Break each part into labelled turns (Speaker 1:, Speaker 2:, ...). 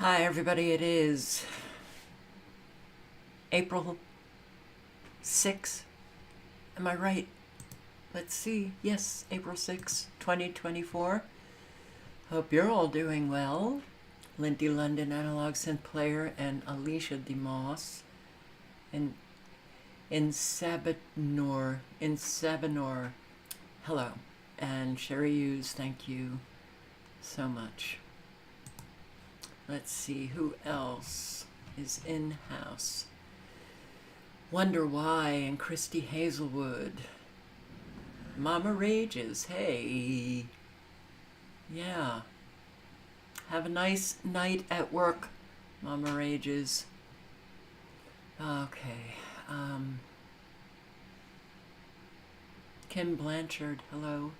Speaker 1: Hi, everybody. It is April 6th. Am I right? Let's see. Yes, April 6th, 2024. Hope you're all doing well. Lindy London, analog synth player, and Alicia DeMoss in Sabanor. Hello. And Sherry Hughes, thank you so much. Let's see who else is in house. Wonder Why and Christy Hazelwood. Mama Rages, hey. Yeah. Have a nice night at work, Mama Rages. Okay. Kim Blanchard, hello.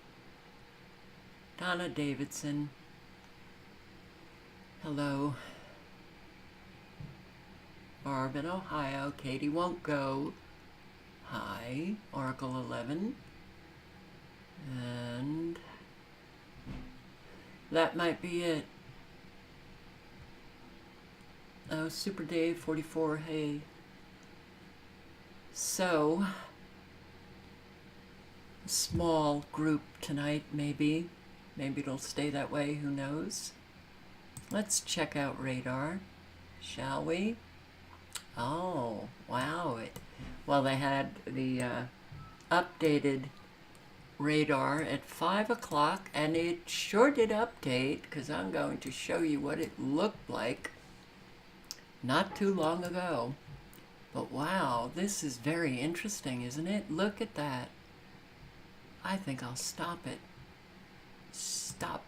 Speaker 1: Donna Davidson, hello. Barb in Ohio, Katie Won't Go, hi. Oracle 11. And that might be it. Oh, Super Dave 44, hey. So, a small group tonight, maybe. Maybe it'll stay that way, who knows? Let's check out radar, shall we? Oh, wow. Well, they had the updated radar at 5 o'clock, and it sure did update, because I'm going to show you what it looked like not too long ago. But wow, this is very interesting, isn't it? Look at that. I think I'll stop it. Stop.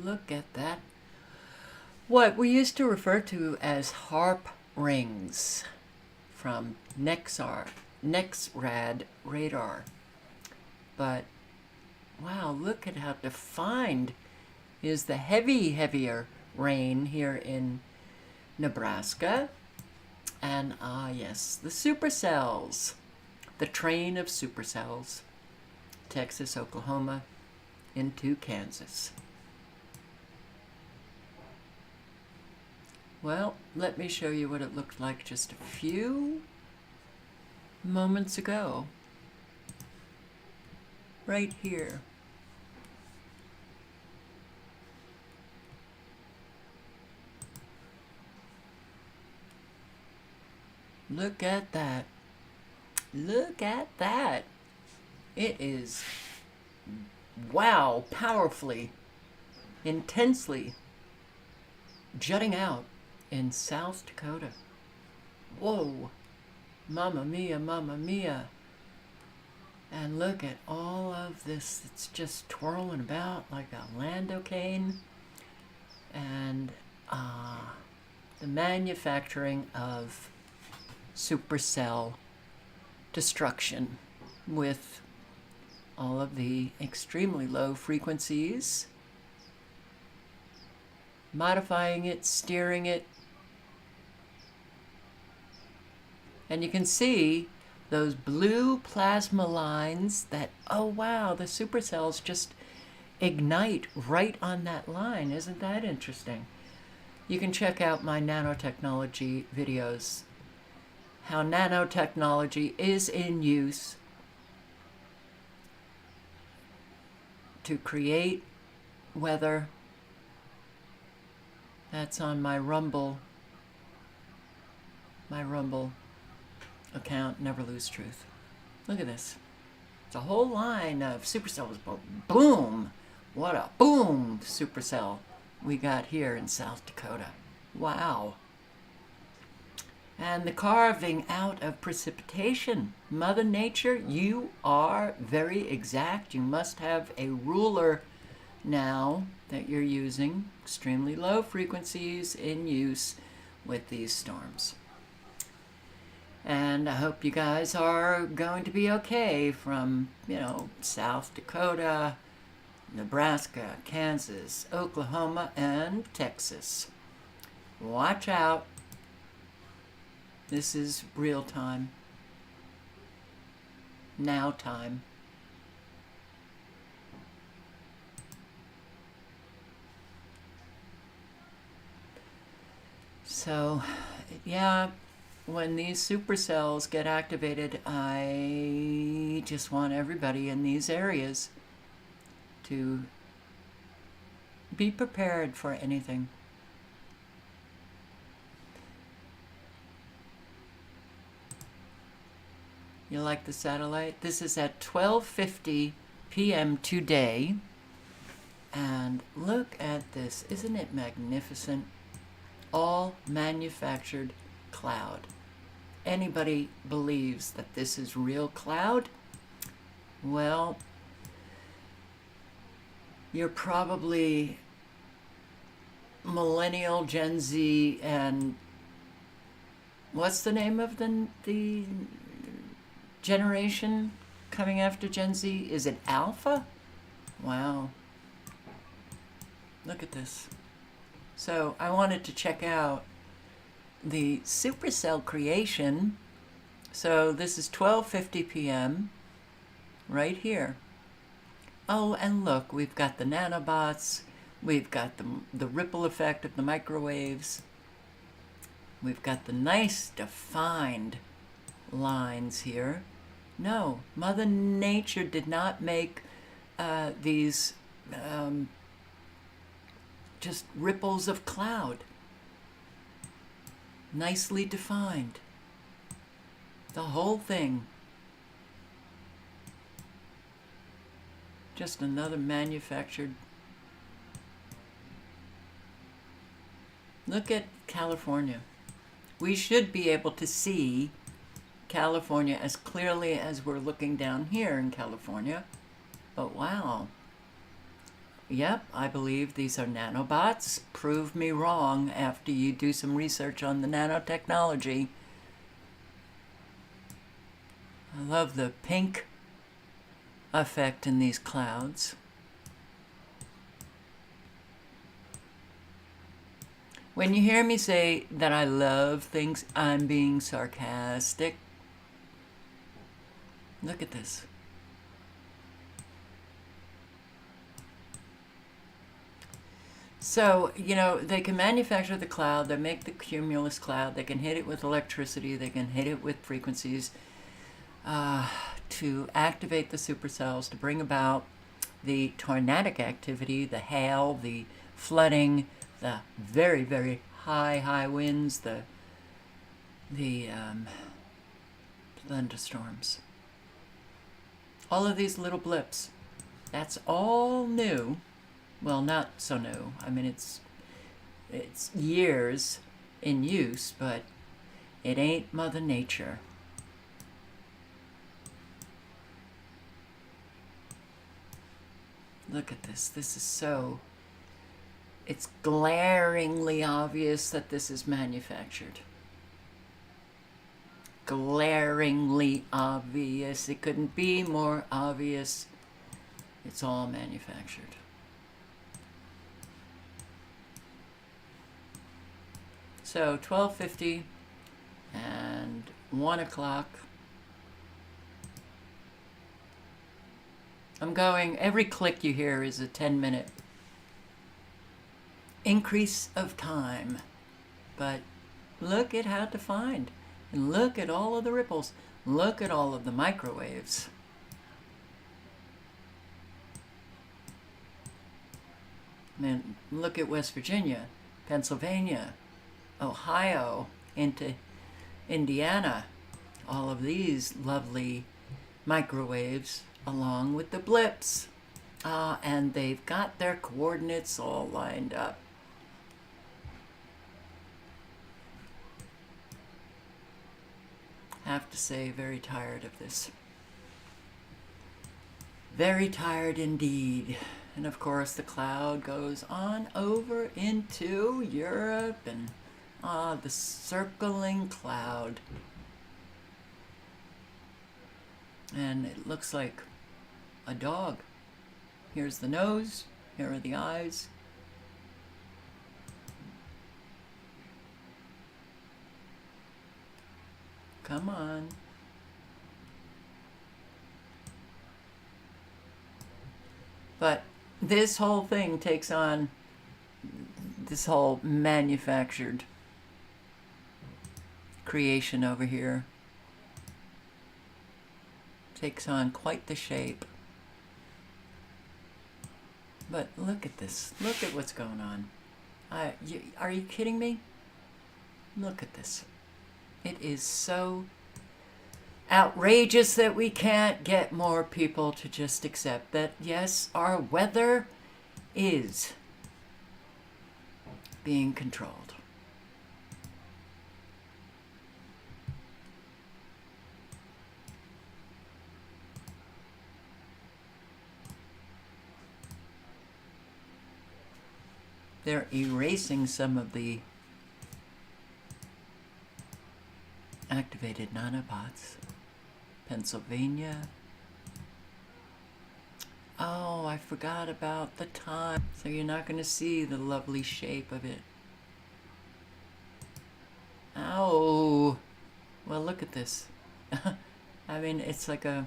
Speaker 1: Look at that. What we used to refer to as HARP rings from NexRad radar. But wow, look at how defined is the heavier rain here in Nebraska. And yes, the supercells, the train of supercells, Texas, Oklahoma, into Kansas. Well, let me show you what it looked like just a few moments ago. Right here. Look at that. Look at that. It is, wow, powerfully, intensely jutting out in South Dakota. Whoa. Mamma mia, mamma mia. And look at all of this. It's just twirling about like a lando cane. And the manufacturing of supercell destruction with all of the extremely low frequencies, modifying it, steering it. And you can see those blue plasma lines that, oh wow, the supercells just ignite right on that line. Isn't that interesting? You can check out my nanotechnology videos, how nanotechnology is in use to create weather. That's on my Rumble account, Never Lose Truth. Look at this. It's a whole line of supercells. Boom! What a boom supercell we got here in South Dakota. Wow. And the carving out of precipitation. Mother Nature, you are very exact. You must have a ruler now that you're using. Extremely low frequencies in use with these storms. And I hope you guys are going to be okay from, South Dakota, Nebraska, Kansas, Oklahoma, and Texas. Watch out. This is real time. Now time. So, yeah, when these supercells get activated, I just want everybody in these areas to be prepared for anything. You like the satellite? This is at 12:50 p.m. today. And look at this. Isn't it magnificent? All manufactured cloud. Anybody believes that this is real cloud? Well, you're probably millennial, Gen Z, and what's the name of the generation coming after Gen Z? Is it Alpha? Wow. Look at this. So I wanted to check out the supercell creation. So this is 12:50 p.m. right here. Oh, and look, we've got the nanobots. We've got the ripple effect of the microwaves. We've got the nice defined lines here. No, Mother Nature did not make these just ripples of cloud. Nicely defined. The whole thing. Just another manufactured. Look at California. We should be able to see California as clearly as we're looking down here in California. But wow. Yep, I believe these are nanobots. Prove me wrong after you do some research on the nanotechnology. I love the pink effect in these clouds. When you hear me say that I love things, I'm being sarcastic. Look at this. So, you know, they can manufacture the cloud, they make the cumulus cloud, they can hit it with electricity, they can hit it with frequencies to activate the supercells, to bring about the tornadic activity, the hail, the flooding, the very, very high winds, the thunderstorms. All of these little blips. That's all new. Well, not so new. I mean, it's years in use, but it ain't Mother Nature. Look at this. This is so... It's glaringly obvious that this is manufactured. Glaringly obvious. It couldn't be more obvious. It's all manufactured. So 12:50 and 1 o'clock. I'm going, every click you hear is a 10-minute increase of time. But look at how defined. And look at all of the ripples. Look at all of the microwaves. And look at West Virginia, Pennsylvania, Ohio, into Indiana. All of these lovely microwaves along with the blips. And they've got their coordinates all lined up. Have to say, very tired of this. Very tired indeed. And of course the cloud goes on over into Europe and the circling cloud. And it looks like a dog. Here's the nose, here are the eyes. Come on. But this whole thing takes on this whole manufactured creation over here takes on quite the shape. But look at this. Look at what's going on. Are you kidding me? Look at this. It is so outrageous that we can't get more people to just accept that, yes, our weather is being controlled. They're erasing some of the activated nanobots. Pennsylvania. Oh, I forgot about the time. So you're not going to see the lovely shape of it. Oh. Well, look at this. I mean, it's like a...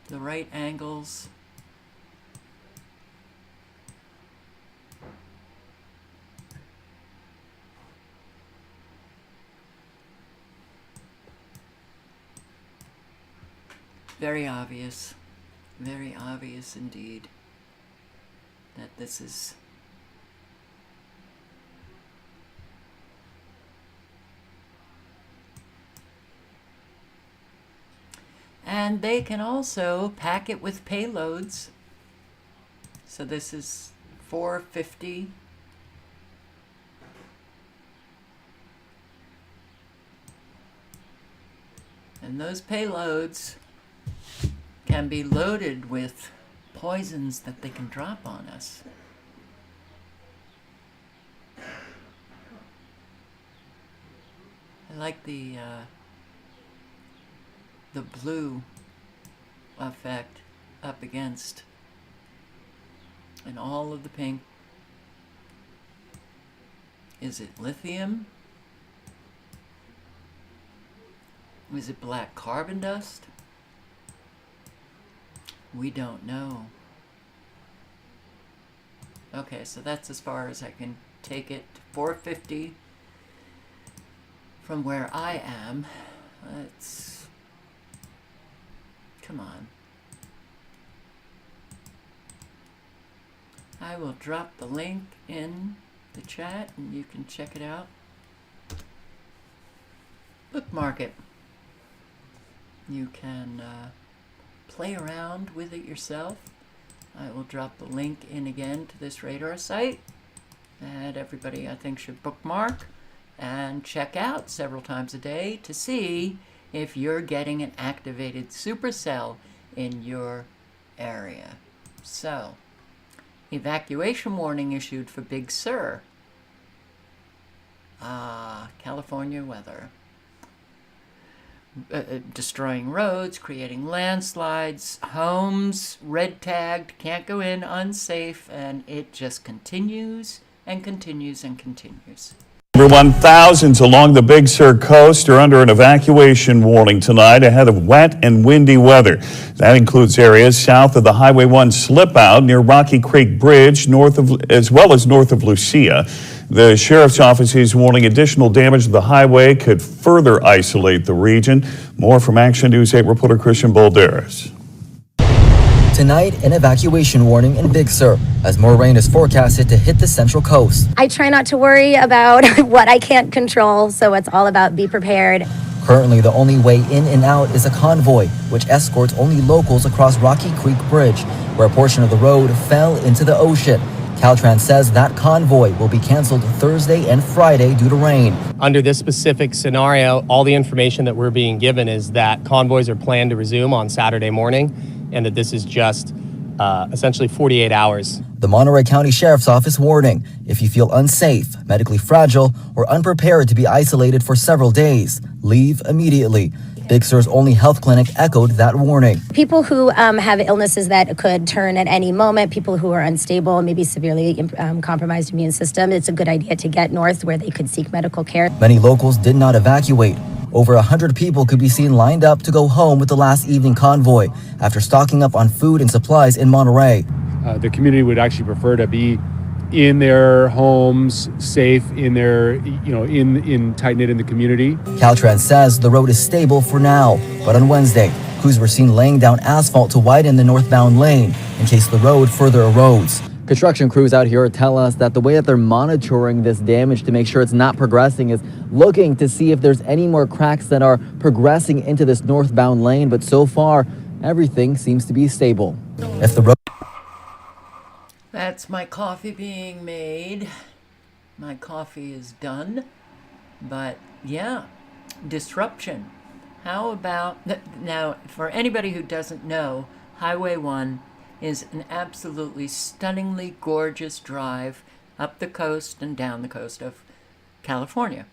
Speaker 1: the right angles. Very obvious indeed that this is and they can also pack it with payloads. So this is 450. And those payloads can be loaded with poisons that they can drop on us. I like the blue effect up against and all of the pink. Is it lithium? Is it black carbon dust? We don't know. Okay, so that's as far as I can take it. 450 from where I am. Let's... come on. I will drop the link in the chat and you can check it out. Bookmark it. You can play around with it yourself. I will drop the link in again to this radar site that everybody I think should bookmark and check out several times a day to see if you're getting an activated supercell in your area. So, evacuation warning issued for Big Sur. California weather. Destroying roads, creating landslides, homes red tagged, can't go in, unsafe, and it just continues and continues and continues.
Speaker 2: Everyone, thousands along the Big Sur coast are under an evacuation warning tonight ahead of wet and windy weather. That includes areas south of the Highway 1 slip out near Rocky Creek Bridge, as well as north of Lucia. The sheriff's office is warning additional damage to the highway could further isolate the region. More from Action News 8 reporter Christian Balderas.
Speaker 3: Tonight, an evacuation warning in Big Sur as more rain is forecasted to hit the Central Coast.
Speaker 4: I try not to worry about what I can't control, so it's all about be prepared.
Speaker 3: Currently, the only way in and out is a convoy, which escorts only locals across Rocky Creek Bridge, where a portion of the road fell into the ocean. Caltrans says that convoy will be canceled Thursday and Friday due to rain.
Speaker 5: Under this specific scenario, all the information that we're being given is that convoys are planned to resume on Saturday morning, and that this is just essentially 48 hours.
Speaker 3: The Monterey County Sheriff's Office warning, if you feel unsafe, medically fragile, or unprepared to be isolated for several days, leave immediately. Big Sur's only health clinic echoed that warning.
Speaker 4: People who have illnesses that could turn at any moment, people who are unstable, maybe severely compromised immune system, it's a good idea to get north where they could seek medical care.
Speaker 3: Many locals did not evacuate. Over 100 people could be seen lined up to go home with the last evening convoy after stocking up on food and supplies in Monterey.
Speaker 6: The community would actually prefer to be in their homes, safe in their, in tight-knit in the community.
Speaker 3: Caltrans says the road is stable for now, but on Wednesday, crews were seen laying down asphalt to widen the northbound lane in case the road further erodes. Construction crews out here tell us that the way that they're monitoring this damage to make sure it's not progressing is looking to see if there's any more cracks that are progressing into this northbound lane, but so far, everything seems to be stable. If the road
Speaker 1: That's my coffee being made. My coffee is done. But yeah, disruption. How about, now for anybody who doesn't know, Highway 1 is an absolutely stunningly gorgeous drive up the coast and down the coast of California.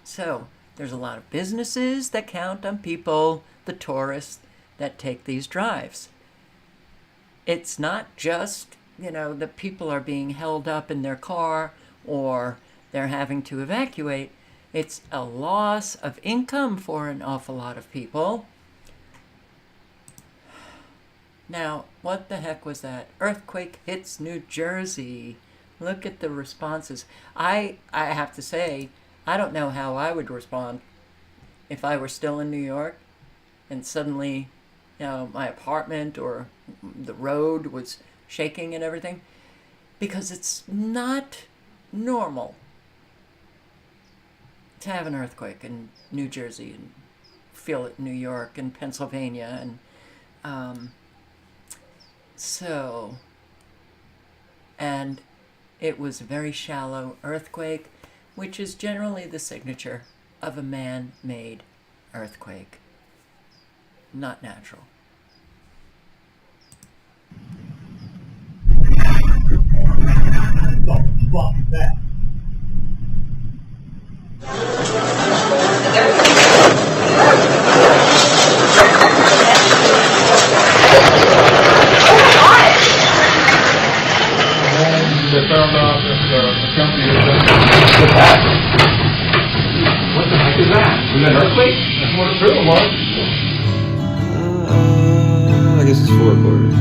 Speaker 1: So there's a lot of businesses that count on people, the tourists, that take these drives. It's not just, that people are being held up in their car or they're having to evacuate. It's a loss of income for an awful lot of people. Now, what the heck was that? Earthquake hits New Jersey. Look at the responses. I have to say, I don't know how I would respond if I were still in New York and suddenly, my apartment or the road was shaking and everything, because it's not normal to have an earthquake in New Jersey and feel it in New York and Pennsylvania and and it was a very shallow earthquake, which is generally the signature of a man-made earthquake, not natural.
Speaker 7: They found out that the company was what the heck is that? Was that an earthquake? That's what it really was.
Speaker 8: I guess it's full recorded.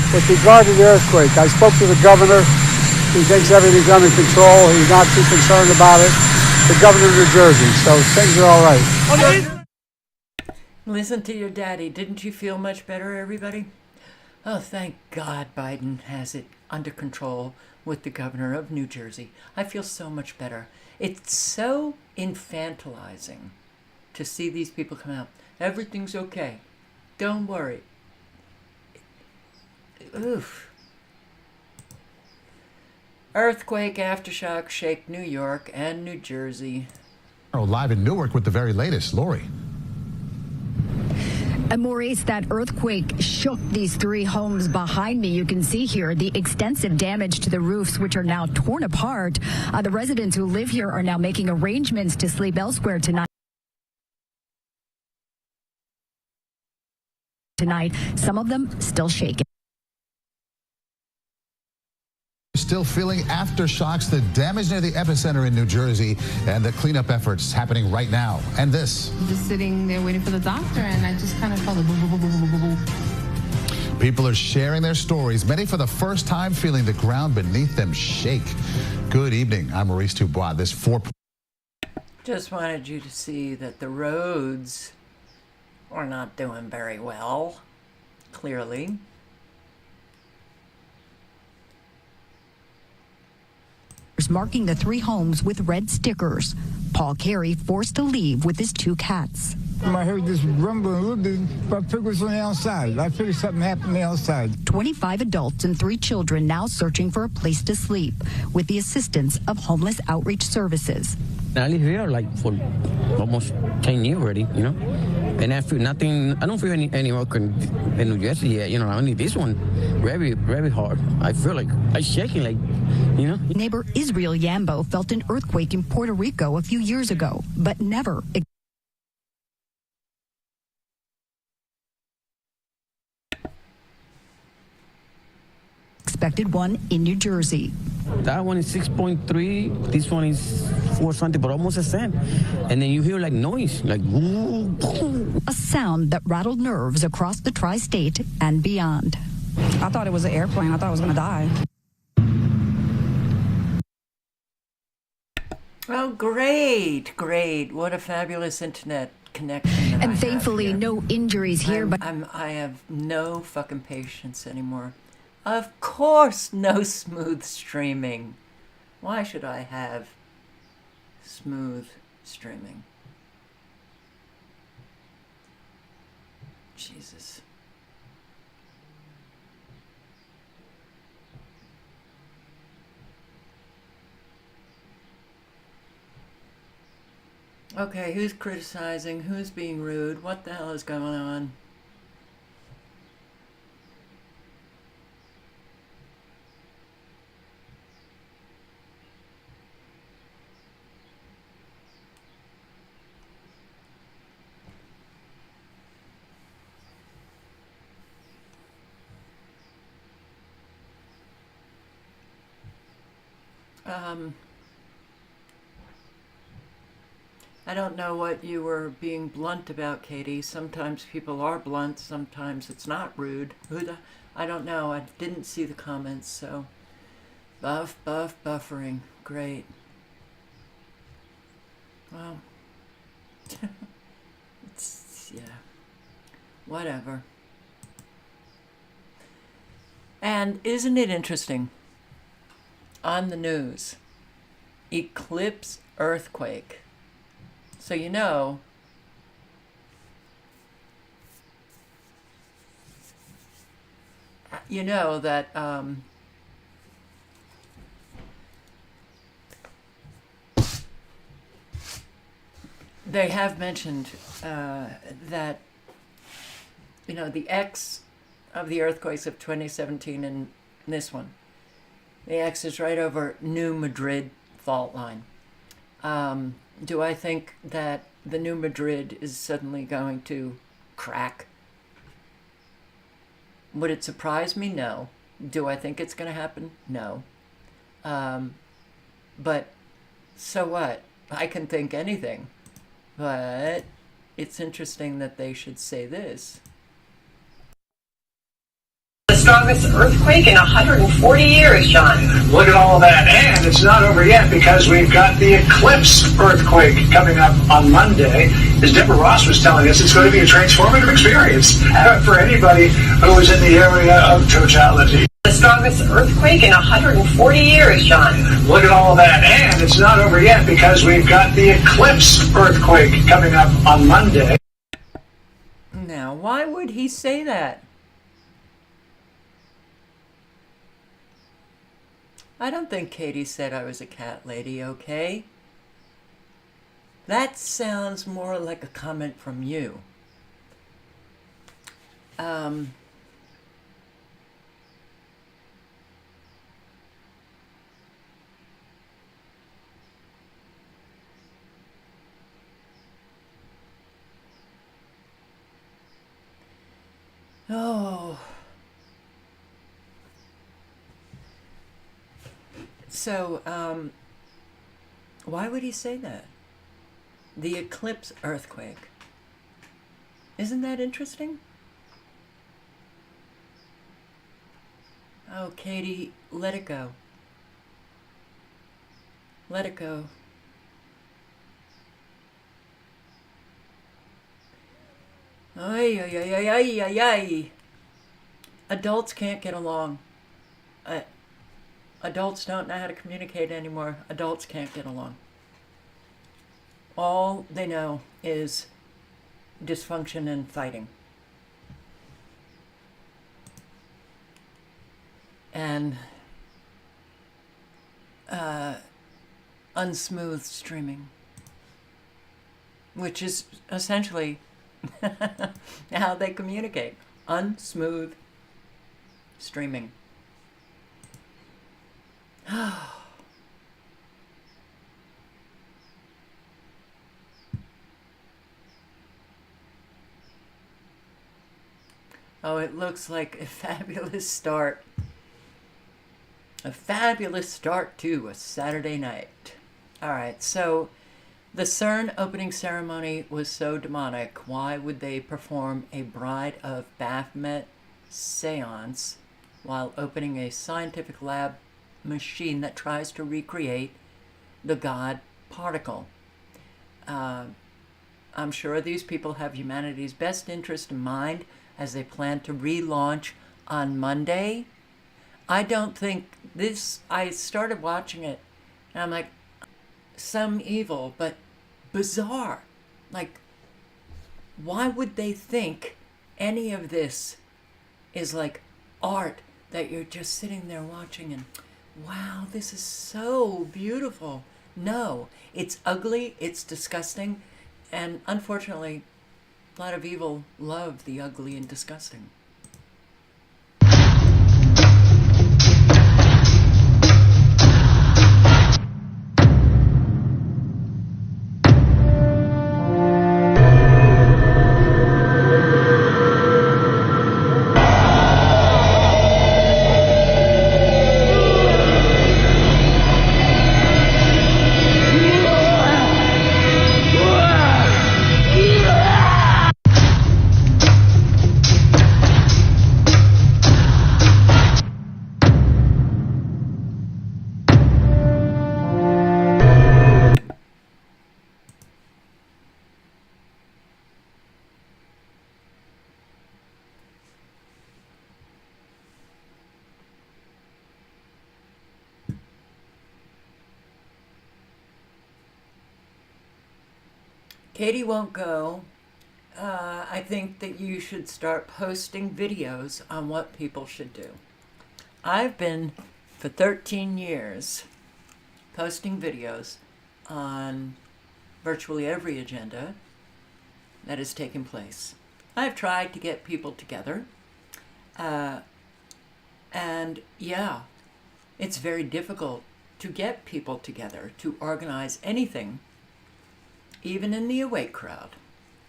Speaker 9: With regard to the earthquake, I spoke to the governor. He thinks everything's under control. He's not too concerned about it. The governor of New Jersey, so things are all right.
Speaker 1: Listen to your daddy. Didn't you feel much better, everybody? Oh, thank God Biden has it under control with the governor of New Jersey. I feel so much better. It's so infantilizing to see these people come out. Everything's okay. Don't worry. Oof. Earthquake aftershock shake New York and New Jersey.
Speaker 10: Live in Newark with the very latest. Lori.
Speaker 11: And Maurice, that earthquake shook these three homes behind me. You can see here the extensive damage to the roofs, which are now torn apart. The residents who live here are now making arrangements to sleep elsewhere tonight. Some of them still shaking.
Speaker 10: Still feeling aftershocks, the damage near the epicenter in New Jersey, and the cleanup efforts happening right now. And this.
Speaker 12: Just sitting there waiting for the doctor, and I just kind of felt a boo, boo, boo, boo, boo, boo, boo.
Speaker 10: People are sharing their stories, many for the first time feeling the ground beneath them shake. Good evening. I'm Maurice Dubois. This 4.
Speaker 1: Just wanted you to see that the roads are not doing very well, clearly.
Speaker 11: Marking the three homes with red stickers. Paul Carey forced to leave with his two cats.
Speaker 9: I heard this rumbling a little bit, but I figured it was on the outside. I figured something happened on the outside.
Speaker 11: 25 adults and 3 children now searching for a place to sleep with the assistance of Homeless Outreach Services.
Speaker 8: I live here like for almost 10 years already, and I feel nothing. I don't feel any welcome in New Jersey yet, only this one very, very hard. I feel like I'm shaking,
Speaker 11: Neighbor Israel Yambo felt an earthquake in Puerto Rico a few years ago, but never expected one in New Jersey.
Speaker 8: That one is 6.3. This one is or something, but almost a cent. And then you hear like noise, like boom, boom.
Speaker 11: A sound that rattled nerves across the tri-state and beyond.
Speaker 13: I thought it was an airplane. I thought I was going to die.
Speaker 1: Oh, great, great. What a fabulous internet connection. that I
Speaker 11: And
Speaker 1: have
Speaker 11: thankfully,
Speaker 1: here.
Speaker 11: no injuries here, but
Speaker 1: I have no fucking patience anymore. Of course, no smooth streaming. Why should I have smooth streaming? Jesus. Okay, who's criticizing? Who's being rude? What the hell is going on? I don't know what you were being blunt about, Katie. Sometimes people are blunt, sometimes it's not rude. I don't know. I didn't see the comments, so. Buffering. Great. Well. Yeah. Whatever. And isn't it interesting? On the news, eclipse earthquake. So you know that they have mentioned that the X of the earthquakes of 2017 and this one, the X is right over New Madrid fault line. Do I think that the New Madrid is suddenly going to crack? Would it surprise me? No. Do I think it's going to happen? No. But so what? I can think anything. But it's interesting that they should say this.
Speaker 14: The strongest earthquake in 140 years, John.
Speaker 15: Look at all of that. And it's not over yet because we've got the eclipse earthquake coming up on Monday. As Deborah Ross was telling us, it's going to be a transformative experience for anybody who is in the area of totality.
Speaker 14: The strongest earthquake in 140 years, John.
Speaker 15: Look at all of that. And it's not over yet because we've got the eclipse earthquake coming up on Monday.
Speaker 1: Now, why would he say that? I don't think Katie said I was a cat lady, okay? That sounds more like a comment from you. Oh. So, why would he say that? The eclipse earthquake. Isn't that interesting? Oh, Katie, let it go. Let it go. Ay, ay, ay, ay, ay, ay, ay. Adults can't get along. Adults don't know how to communicate anymore. Adults can't get along. All they know is dysfunction and fighting. And unsmooth streaming, which is essentially how they communicate. Unsmooth streaming. Oh, it looks like a fabulous start. A fabulous start to a Saturday night. All right, so the CERN opening ceremony was so demonic. Why would they perform a Bride of Baphomet seance while opening a scientific lab machine that tries to recreate the God particle? I'm sure these people have humanity's best interest in mind as they plan to relaunch on Monday. I don't think this, I started watching it and I'm like, some evil, but bizarre. Like, why would they think any of this is like art that you're just sitting there watching and, wow, this is so beautiful? No, it's ugly, it's disgusting, and unfortunately, a lot of evil love the ugly and disgusting. Katie won't go. I think that you should start posting videos on what people should do. I've been, for 13 years, posting videos on virtually every agenda that has taken place. I've tried to get people together. And yeah, it's very difficult to get people together to organize anything. Even in the awake crowd,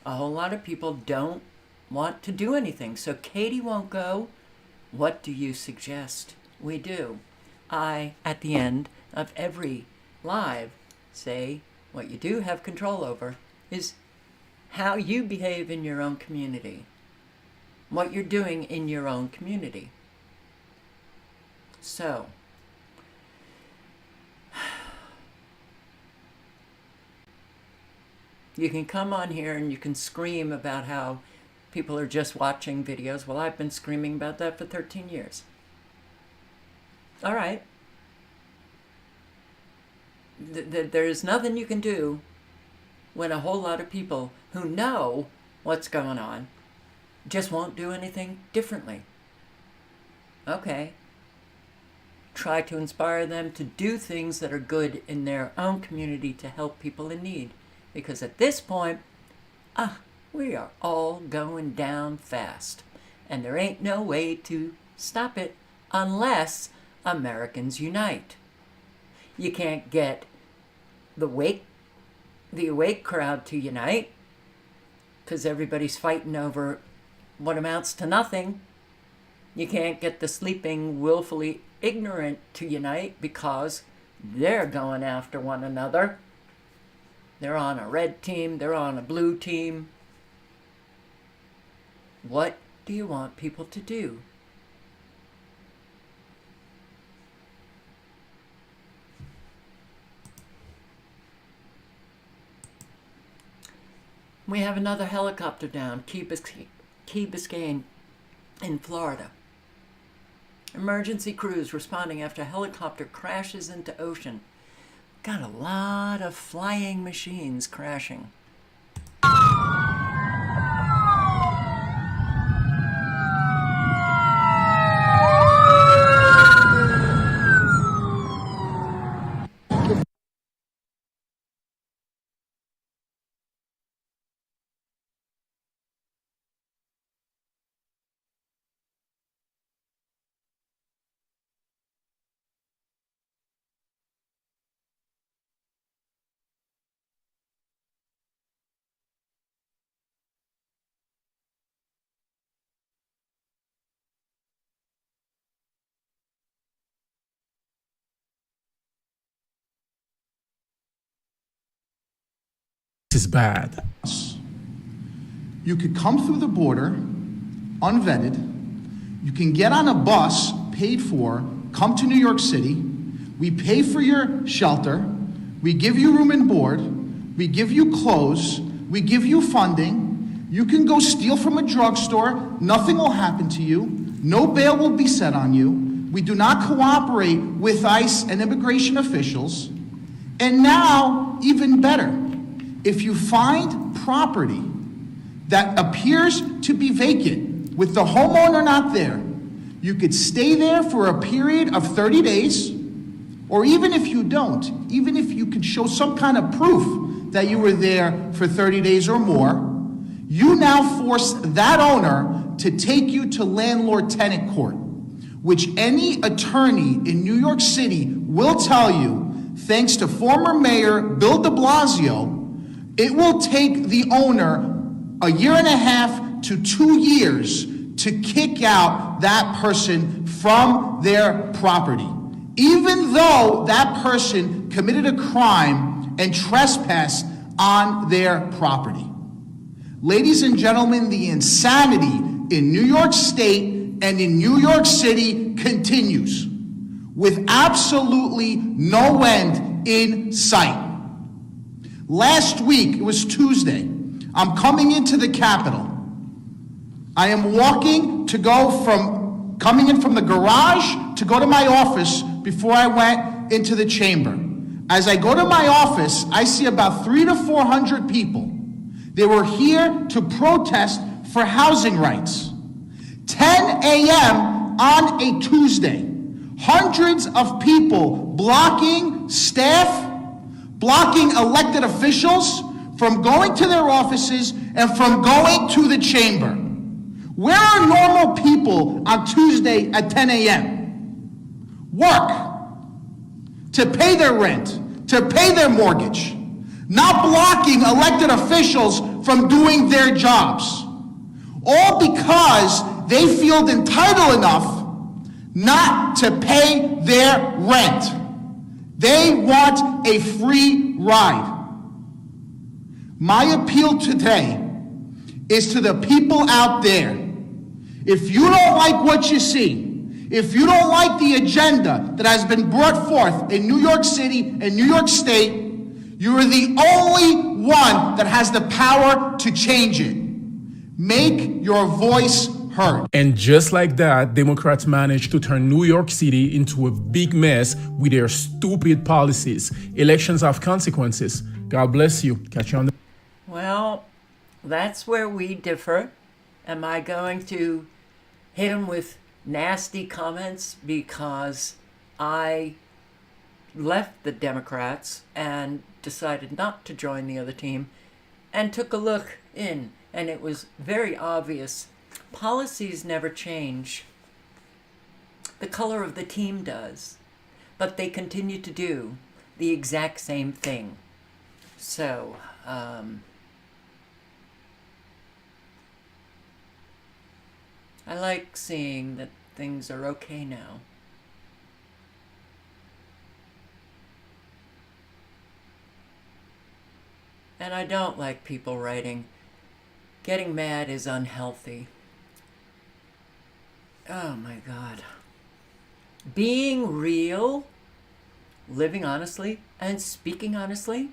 Speaker 1: a whole lot of people don't want to do anything. So Katie won't go. What do you suggest we do? I, at the end of every live, say what you do have control over is how you behave in your own community, what you're doing in your own community. So, you can come on here and you can scream about how people are just watching videos. Well, I've been screaming about that for 13 years. All right. There's nothing you can do when a whole lot of people who know what's going on just won't do anything differently. Okay. Try to inspire them to do things that are good in their own community to help people in need. Because at this point, we are all going down fast. And there ain't no way to stop it unless Americans unite. You can't get the awake crowd to unite because everybody's fighting over what amounts to nothing. You can't get the sleeping, willfully ignorant to unite because they're going after one another. They're on a red team, they're on a blue team. What do you want people to do? We have another helicopter down, Key Biscayne in Florida. Emergency crews responding after helicopter crashes into ocean. Got a lot of flying machines crashing.
Speaker 16: is bad.
Speaker 17: You could come through the border unvetted. You can get on a bus paid for, come to New York City. We pay for your shelter. We give you room and board. We give you clothes. We give you funding. You can go steal from a drugstore. Nothing will happen to you. No bail will be set on you. We do not cooperate with ICE and immigration officials. And now, even better, if you find property that appears to be vacant with the homeowner not there, you could stay there for a period of 30 days, or even if you don't, even if you could show some kind of proof that you were there for 30 days or more, you now force that owner to take you to landlord-tenant court, which any attorney in New York City will tell you, thanks to former Mayor Bill de Blasio, it will take the owner a year and a half to 2 years to kick out that person from their property, even though that person committed a crime and trespassed on their property. Ladies and gentlemen, the insanity in New York State and in New York City continues with absolutely no end in sight. Last week, it was Tuesday, I'm coming into the Capitol. I am walking to go from, coming in from the garage to go to my office before I went into the chamber. As I go to my office, I see about 300 to 400 people. They were here to protest for housing rights. 10 a.m. on a Tuesday, hundreds of people blocking staff, blocking elected officials from going to their offices and from going to the chamber. Where are normal people on Tuesday at 10 a.m.? Work to pay their rent, to pay their mortgage, not blocking elected officials from doing their jobs. All because they feel entitled enough not to pay their rent. They want a free ride. My appeal today is to the people out there. If you don't like what you see, if you don't like the agenda that has been brought forth in New York City and New York State, you are the only one that has the power to change it. Make your voice heard.
Speaker 16: And just like that, Democrats managed to turn New York City into a big mess with their stupid policies. Elections have consequences. God bless you. Catch you on the...
Speaker 1: Well, that's where we differ. Am I going to hit him with nasty comments because I left the Democrats and decided not to join the other team and took a look in, and it was very obvious. Policies never change. The color of the team does, but they continue to do the exact same thing. So, I like seeing that things are okay now. And I don't like people writing, "Getting mad is unhealthy." Oh my God. Being real, living honestly, and speaking honestly,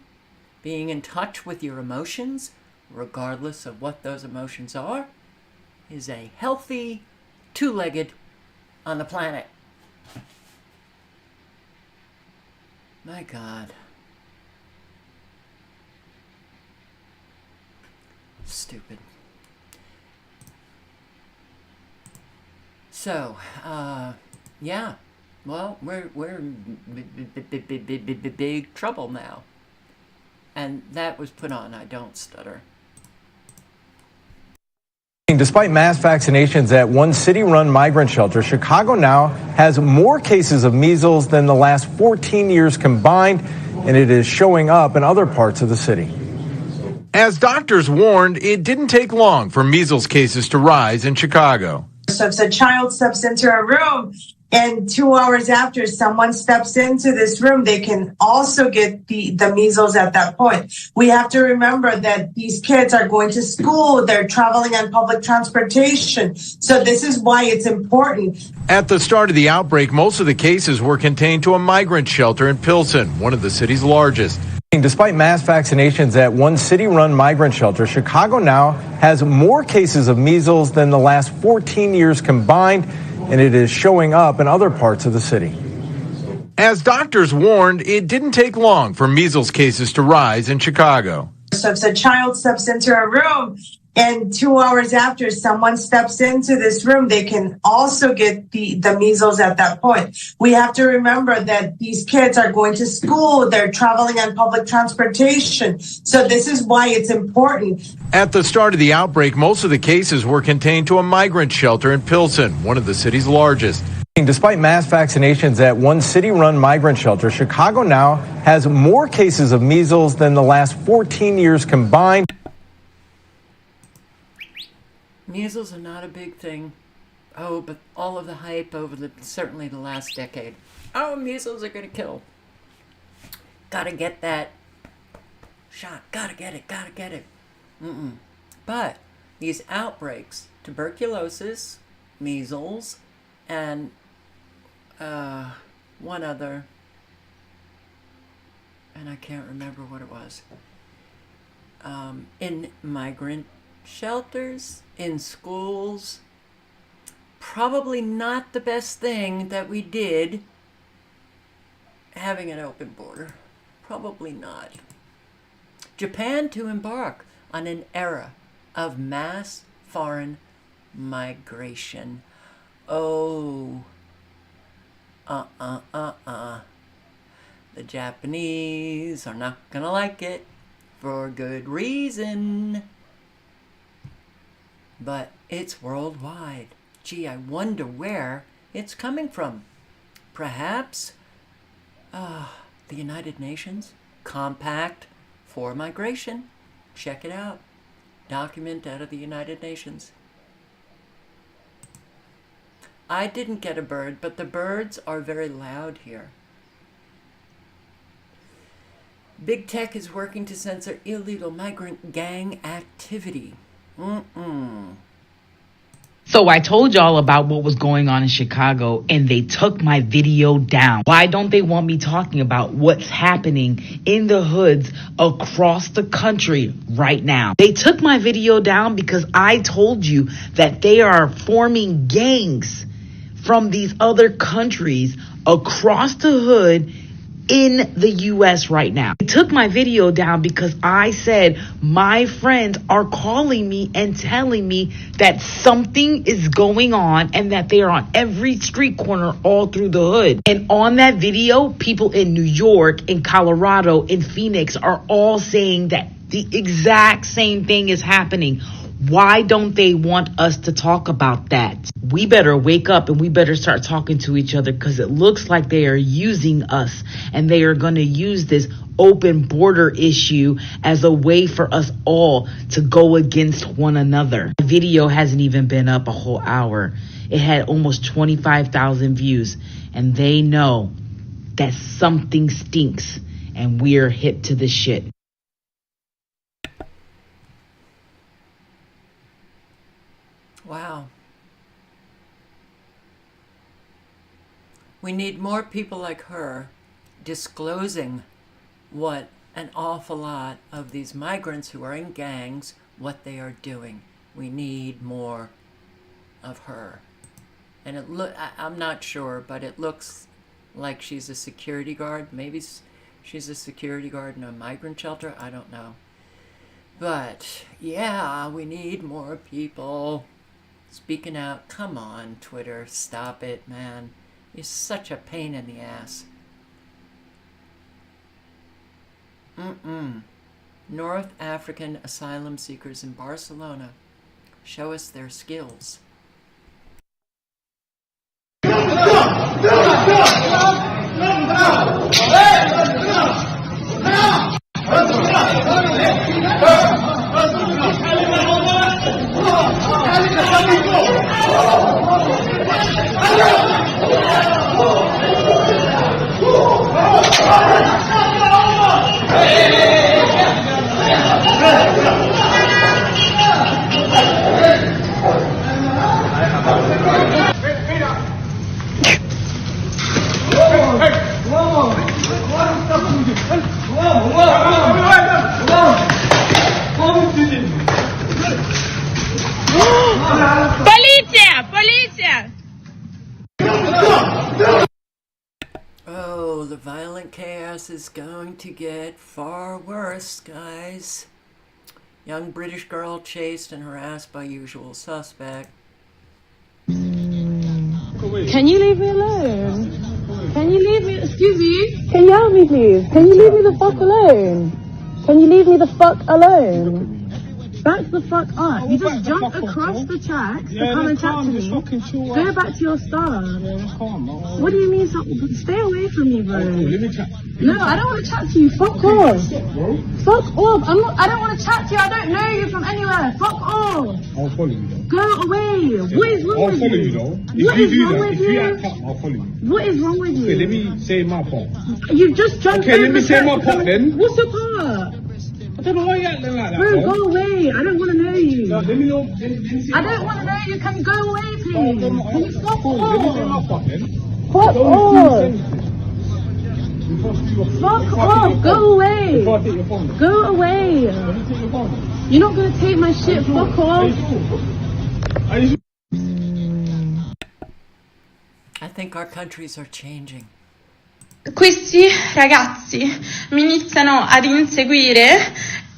Speaker 1: being in touch with your emotions, regardless of what those emotions are, is a healthy two-legged on the planet. My God. Stupid. So, yeah. Well, we're in big trouble now. And that was put on I Don't Stutter.
Speaker 18: Despite mass vaccinations at one city-run migrant shelter, Chicago now has more cases of measles than the last 14 years combined, and it is showing up in other parts of the city.
Speaker 19: As doctors warned, it didn't take long for measles cases to rise in Chicago.
Speaker 14: So if a child steps into a room
Speaker 20: And 2 hours after someone steps into this room, they can also get the measles at that point. We have to remember that these kids are going to school, they're traveling on public transportation. So this is why it's important.
Speaker 19: At the start of the outbreak, most of the cases were contained to a migrant shelter in Pilsen, one of the city's largest.
Speaker 18: Despite mass vaccinations at one city-run migrant shelter, Chicago now has more cases of measles than the last 14 years combined, and it is showing up in other parts of the city.
Speaker 19: As doctors warned, it didn't take long for measles cases to rise in Chicago.
Speaker 20: So if a child steps into a room and 2 hours after someone steps into this room, they can also get the measles at that point. We have to remember that these kids are going to school, they're traveling on public transportation. So this is why it's important.
Speaker 19: At the start of the outbreak, most of the cases were contained to a migrant shelter in Pilsen, one of the city's largest.
Speaker 18: Despite mass vaccinations at one city-run migrant shelter, Chicago now has more cases of measles than the last 14 years combined.
Speaker 1: Measles are not a big thing. Oh, but all of the hype over certainly the last decade. Oh, measles are going to kill. Gotta get that shot. Gotta get it. But these outbreaks, tuberculosis, measles, and one other, and I can't remember what it was, in migrant shelters, in schools. Probably not the best thing that we did, having an open border. Probably not. Japan to embark on an era of mass foreign migration. Oh, The Japanese are not gonna like it for good reason. But it's worldwide. Gee, I wonder where it's coming from. Perhaps the United Nations Compact for Migration. Check it out. Document out of the United Nations. I didn't get a bird, but the birds are very loud here. Big Tech is working to censor illegal migrant gang activity.
Speaker 21: So I told y'all about what was going on in Chicago, and they took my video down. Why don't they want me talking about what's happening in the hoods across the country right now? They took my video down because I told you that they are forming gangs from these other countries across the hood in the U.S. right now. They took my video down because I said my friends are calling me and telling me that something is going on and that they are on every street corner all through the hood. And on that video, people in New York, in Colorado, in Phoenix are all saying that the exact same thing is happening. Why don't they want us to talk about that? We better wake up and we better start talking to each other, because it looks like they are using us, and they are going to use this open border issue as a way for us all to go against one another. The video hasn't even been up a whole hour. It had almost 25,000 views, and they know that something stinks and we're hip to the shit.
Speaker 1: Wow. We need more people like her disclosing what an awful lot of these migrants who are in gangs, what they are doing. We need more of her. And I'm not sure, but it looks like she's a security guard. Maybe she's a security guard in a migrant shelter. I don't know. But yeah, we need more people speaking out. Come on, Twitter, stop it, man. You're such a pain in the ass. North African asylum seekers in Barcelona show us their skills. chaos is going to get far worse, guys. Young British girl chased and harassed by usual suspect.
Speaker 12: Can you leave me alone? Can you leave me? Excuse me? Can you help me, please? Can you leave me the fuck alone? Can you leave me the fuck alone? Back the fuck up. You just jumped across the tracks to come and chat to me. Go back to your stuff. What do you mean? Stay away from me, bro. No, I don't want to chat to you. Fuck off. Fuck off. I don't want to chat to you. I don't know you from anywhere. Fuck off.
Speaker 7: I'll follow you though.
Speaker 12: Go away. What is wrong with you?
Speaker 7: I'll follow you though.
Speaker 12: What is wrong with
Speaker 7: If you
Speaker 12: you?
Speaker 7: act up, I'll follow you.
Speaker 12: What is wrong with you?
Speaker 7: Okay, let me say my part.
Speaker 12: You've just jumped
Speaker 7: Okay, let
Speaker 12: over
Speaker 7: me say
Speaker 12: the
Speaker 7: my
Speaker 12: tracks.
Speaker 7: part then.
Speaker 12: What's your part?
Speaker 7: I don't know why you're acting like that,
Speaker 12: Bro,
Speaker 7: bro.
Speaker 12: go away. I don't want to know you.
Speaker 7: No, let me know. Let me say
Speaker 12: I
Speaker 7: my
Speaker 12: don't want to know you. Can you go away, please? Can you fuck
Speaker 7: Cool, let me say my
Speaker 12: off?
Speaker 7: part then.
Speaker 12: Fuck
Speaker 7: Don't
Speaker 12: off.
Speaker 7: Fuck
Speaker 12: Fuck off. Go away.
Speaker 7: Before I take your phone.
Speaker 12: Go away.
Speaker 7: Let me take your phone.
Speaker 12: You're not going to take my shit. Fuck off.
Speaker 1: I think our countries are changing.
Speaker 2: Questi ragazzi mi iniziano ad inseguire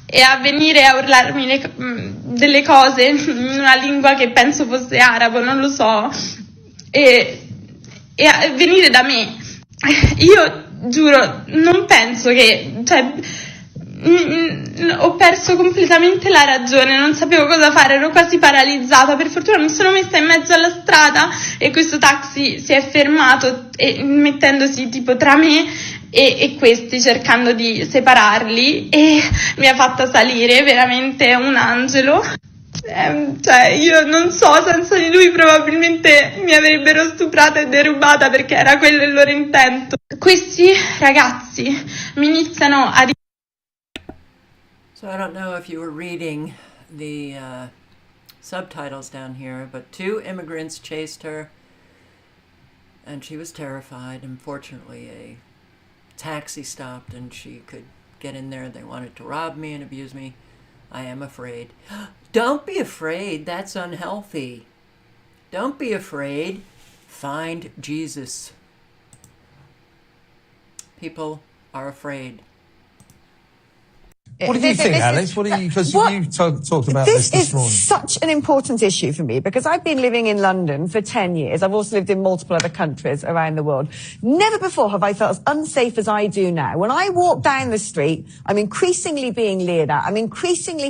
Speaker 2: e a venire a urlarmi delle cose in una lingua che penso fosse arabo, non lo so, e a venire da me. Io giuro, non penso che, cioè, ho perso completamente la ragione, non sapevo cosa fare, ero quasi paralizzata. Per fortuna mi sono messa in mezzo alla strada e questo taxi si è fermato mettendosi tipo tra me e questi, cercando di separarli, e mi ha fatta salire, veramente un angelo. Cioè, io non so, senza di lui probabilmente mi avrebbero stuprata e derubata, perché era quello il loro intento. Questi ragazzi mi iniziano a
Speaker 1: So I don't know if you were reading the subtitles down here, but 2 immigrants chased her and she was terrified. Unfortunately, a taxi stopped and she could get in there. They wanted to rob me and abuse me. I am afraid. Don't be afraid. That's unhealthy. Don't be afraid. Find Jesus. People are afraid.
Speaker 22: What do you think, Alex? What do you? Because you talked about this morning.
Speaker 23: This is such an important issue for me because I've been living in London for 10 years. I've also lived in multiple other countries around the world. Never before have I felt as unsafe as I do now. When I walk down the street, I'm increasingly being leered at. I'm increasingly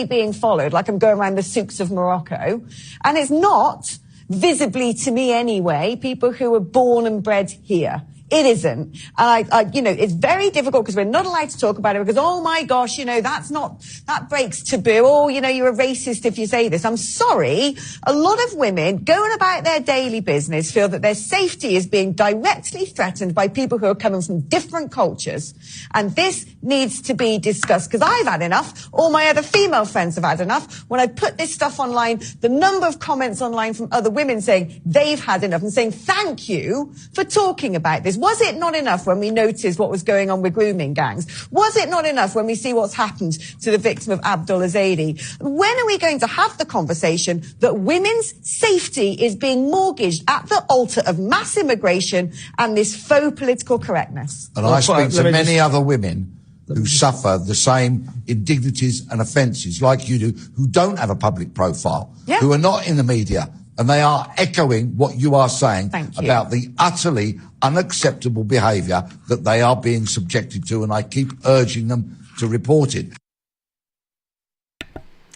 Speaker 23: being followed like I'm going around the souks of Morocco. And it's not, visibly to me anyway, people who were born and bred here. It isn't. And it's very difficult because we're not allowed to talk about it because, oh my gosh, that breaks taboo. Oh, you're a racist if you say this. I'm sorry. A lot of women going about their daily business feel that their safety is being directly threatened by people who are coming from different cultures. And this needs to be discussed because I've had enough. All my other female friends have had enough. When I put this stuff online, the number of comments online from other women saying they've had enough and saying thank you for talking about this. Was it not enough when we noticed what was going on with grooming gangs? Was it not enough when we see what's happened to the victim of Abdul Azadi? When are we going to have the conversation that women's safety is being mortgaged at the altar of mass immigration and this faux political correctness?
Speaker 24: And I speak to many other women who suffer the same indignities and offences like you do, who don't have a public profile, who are not in the media. And they are echoing what you are saying about the utterly unacceptable behaviour that they are being subjected to, and I keep urging them to report it.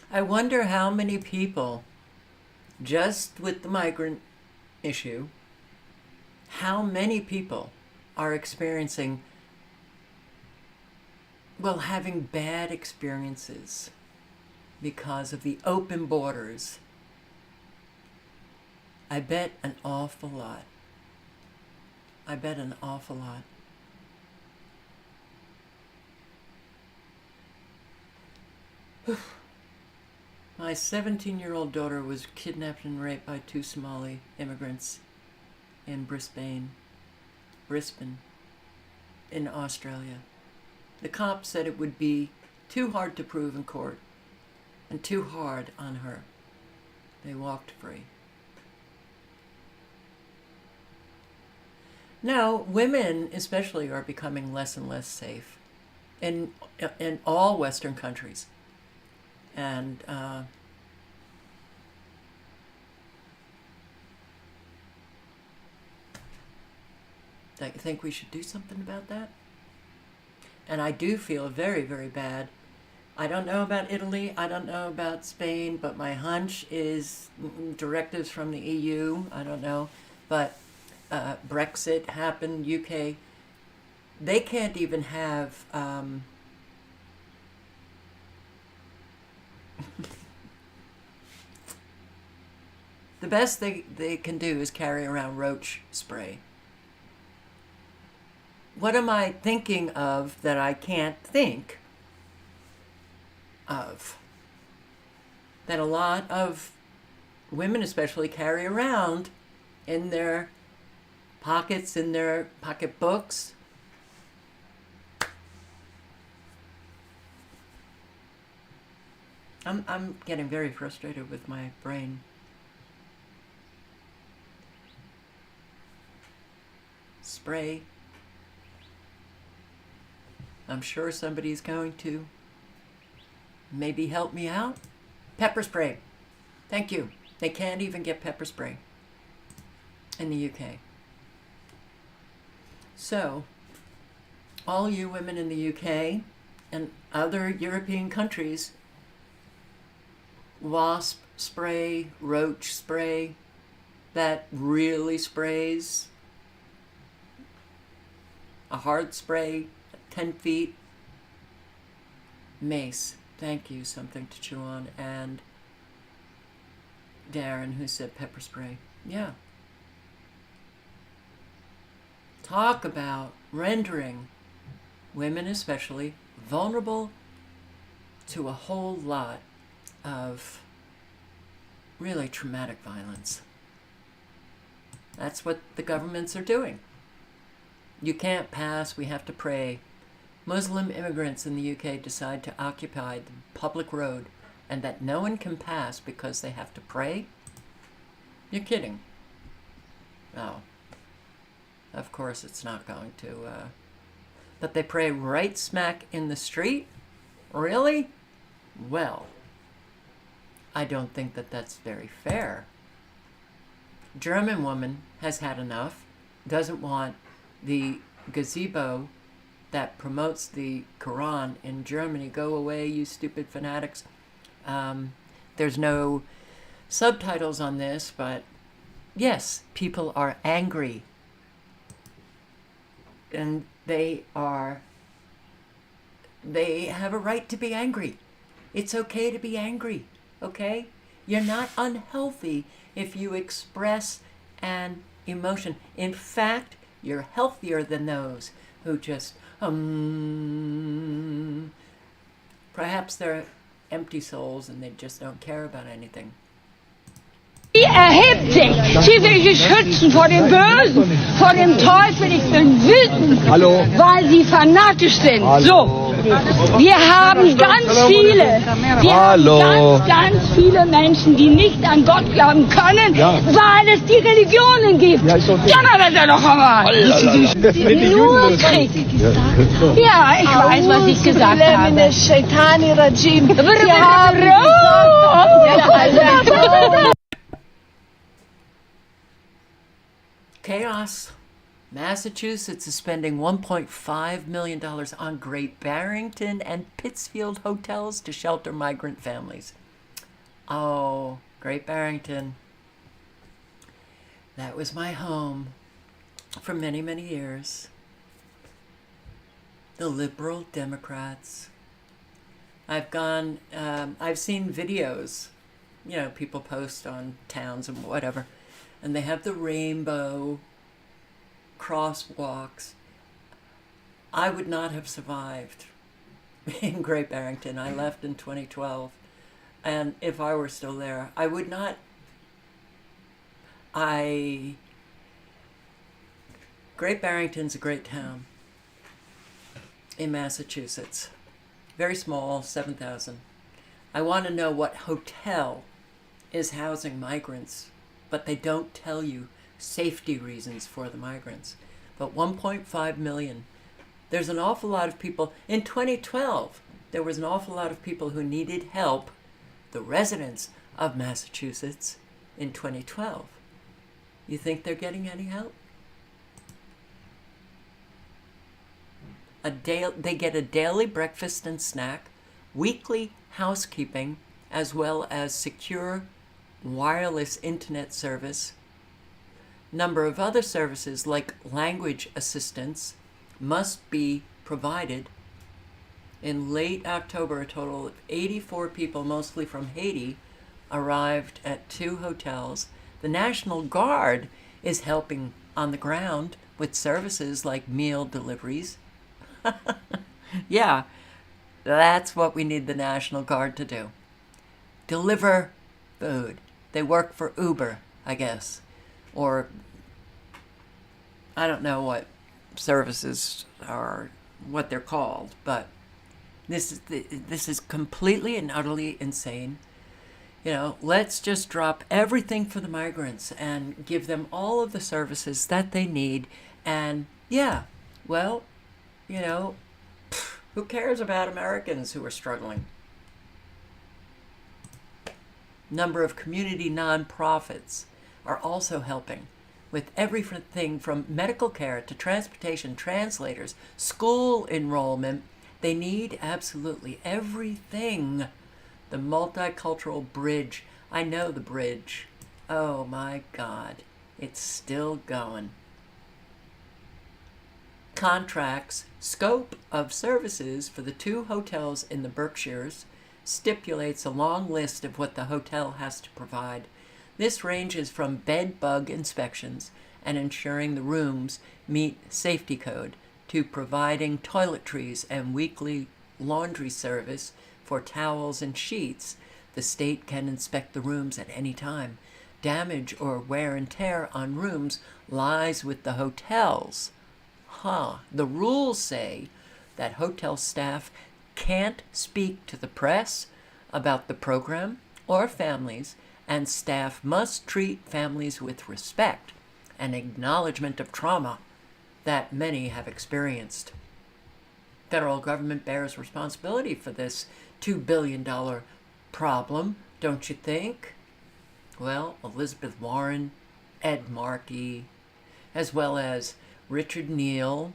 Speaker 1: I wonder how many people, just with the migrant issue, how many people are experiencing, having bad experiences because of the open borders. I bet an awful lot. I bet an awful lot. My 17-year-old daughter was kidnapped and raped by 2 Somali immigrants in Brisbane, in Australia. The cops said it would be too hard to prove in court and too hard on her. They walked free. No, women especially are becoming less and less safe in all Western countries. And I think we should do something about that. And I do feel very, very bad. I don't know about Italy, I don't know about Spain, but my hunch is directives from the EU, I don't know. But Brexit happened, UK, they can't even have the best they can do is carry around roach spray. What am I thinking of that I can't think of? That a lot of women especially carry around in their pockets, in their pocketbooks. I'm getting very frustrated with my brain. Spray. I'm sure somebody's going to maybe help me out. Pepper spray. Thank you. They can't even get pepper spray in the UK. So, all you women in the UK and other European countries, wasp spray, roach spray, that really sprays, a hard spray, 10 feet, mace, thank you, something to chew on, and Darren who said pepper spray. Yeah. Talk about rendering women especially vulnerable to a whole lot of really traumatic violence. That's what the governments are doing. You can't pass, we have to pray. Muslim immigrants in the UK decide to occupy the public road and that no one can pass because they have to pray? You're kidding. Oh. Of course it's not going to. But they pray right smack in the street? Really? Well, I don't think that that's very fair. German woman has had enough, doesn't want the gazebo that promotes the Quran in Germany. Go away, you stupid fanatics. There's no subtitles on this, but yes, people are angry. And they have a right to be angry. It's okay to be angry, okay? You're not unhealthy if you express an emotion. In fact, you're healthier than those who just, perhaps they're empty souls and they just don't care about anything.
Speaker 3: Sie erhebt sich. Sie will sich schützen vor dem Bösen, vor dem Teufel. Ich bin wütend, weil sie fanatisch sind. So, wir haben ganz viele, ganz viele Menschen, die nicht an Gott glauben können, weil es die Religionen gibt. Donnerwetter noch einmal. Nur Krieg. Ja, ich weiß, was ich gesagt habe.
Speaker 1: Chaos. Massachusetts is spending $1.5 million on Great Barrington and Pittsfield hotels to shelter migrant families. Oh, Great Barrington. That was my home for many, many years. The Liberal Democrats. I've seen videos, people post on towns and whatever, and they have the rainbow crosswalks. I would not have survived in Great Barrington. I left in 2012, and if I were still there, I would not. Great Barrington's a great town in Massachusetts. Very small, 7,000. I want to know what hotel is housing migrants, but they don't tell you safety reasons for the migrants. but 1.5 million. There's an awful lot of people. In 2012, there was an awful lot of people who needed help, the residents of Massachusetts, in 2012. You think they're getting any help? They get a daily breakfast and snack, weekly housekeeping, as well as secure wireless internet service. Number of other services like language assistance must be provided. In late October, a total of 84 people, mostly from Haiti, arrived at 2 hotels. The National Guard is helping on the ground with services like meal deliveries. Yeah, that's what we need the National Guard to do. Deliver food. They work for Uber, I guess. Or I don't know what services are, what they're called, but this is completely and utterly insane. You know, let's just drop everything for the migrants and give them all of the services that they need. And yeah, well, you know, who cares about Americans who are struggling? Number of community nonprofits are also helping with everything from medical care to transportation, translators, school enrollment. They need absolutely everything. The multicultural bridge. I know the bridge. Oh my God. It's still going. Contracts, scope of services for the 2 hotels in the Berkshires stipulates a long list of what the hotel has to provide. This ranges from bed bug inspections and ensuring the rooms meet safety code to providing toiletries and weekly laundry service for towels and sheets. The state can inspect the rooms at any time. Damage or wear and tear on rooms lies with the hotels. The rules say that hotel staff can't speak to the press about the program or families, and staff must treat families with respect and acknowledgement of trauma that many have experienced. Federal government bears responsibility for this $2 billion problem, don't you think? Well, Elizabeth Warren, Ed Markey, as well as Richard Neal,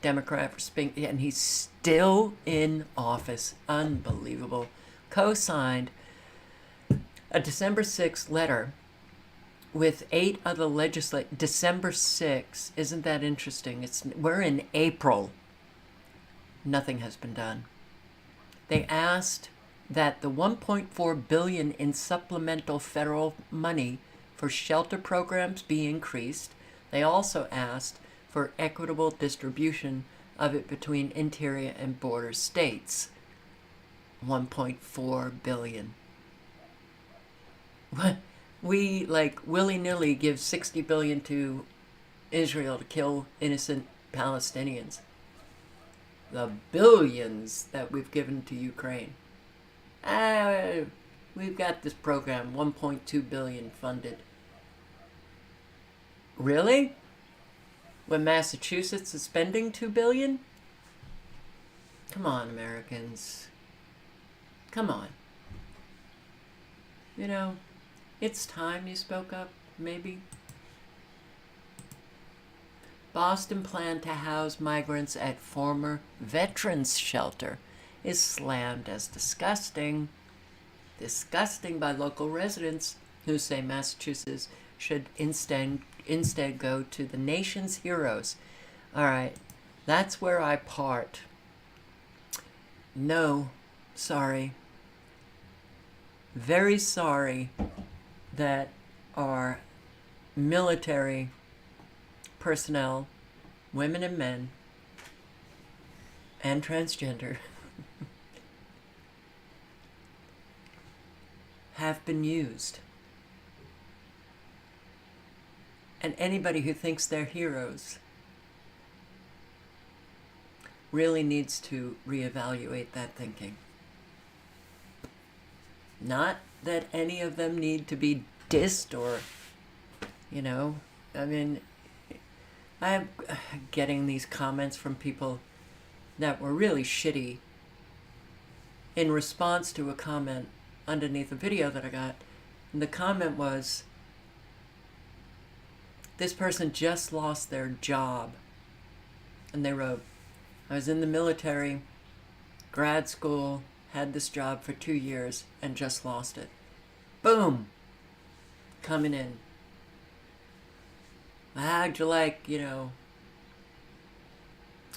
Speaker 1: Democrat for Spink, and he's still in office. Unbelievable. Co-signed a December 6th letter with 8 other legislators. December 6th. Isn't that interesting? We're in April. Nothing has been done. They asked that the $1.4 billion in supplemental federal money for shelter programs be increased. They also asked for equitable distribution of it between interior and border states. $1.4 billion. We, like, willy-nilly give $60 billion to Israel to kill innocent Palestinians. The billions that we've given to Ukraine. We've got this program, $1.2 billion funded. Really? When Massachusetts is spending $2 billion? Come on, Americans. Come on. You know, it's time you spoke up, maybe. Boston plan to house migrants at former veterans shelter is slammed as disgusting. Disgusting by local residents who say Massachusetts should instead go to the nation's heroes. All right, that's where I part. No, sorry. Very sorry that our military personnel, women and men, and transgender, have been used. And anybody who thinks they're heroes really needs to reevaluate that thinking. Not that any of them need to be dissed or, you know, I mean, I'm getting these comments from people that were really shitty in response to a comment underneath a video that I got. And the comment was, this person just lost their job. And they wrote, I was in the military, grad school, had this job for 2 years, and just lost it. Boom! Coming in. How'd you like,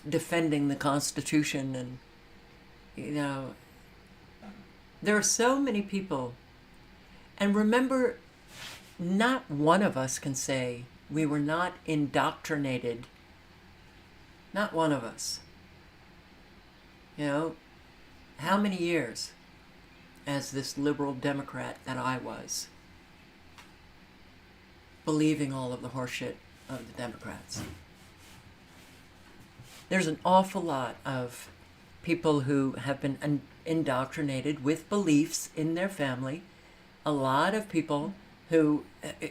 Speaker 1: defending the Constitution? And, there are so many people. And remember, not one of us can say we were not indoctrinated. Not one of us. How many years as this liberal Democrat that I was, believing all of the horseshit of the Democrats. There's an awful lot of people who have been indoctrinated with beliefs in their family. A lot of people who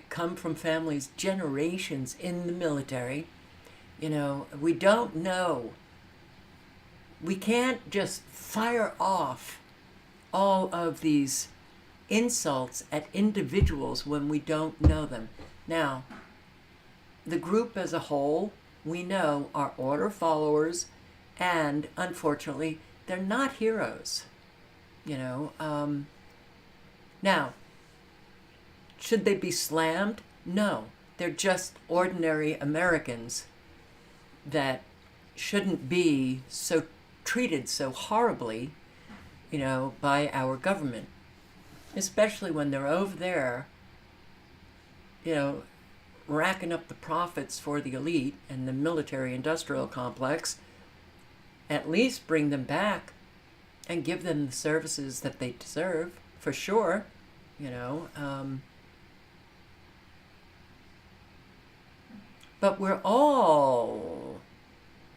Speaker 1: come from families generations in the military. We don't know. We can't just fire off all of these insults at individuals when we don't know them. Now, the group as a whole, we know, are order followers, and unfortunately, they're not heroes. Now, should they be slammed? No. They're just ordinary Americans that shouldn't be so treated so horribly, by our government. Especially when they're over there, racking up the profits for the elite and the military-industrial complex. At least bring them back and give them the services that they deserve, for sure, But we're all,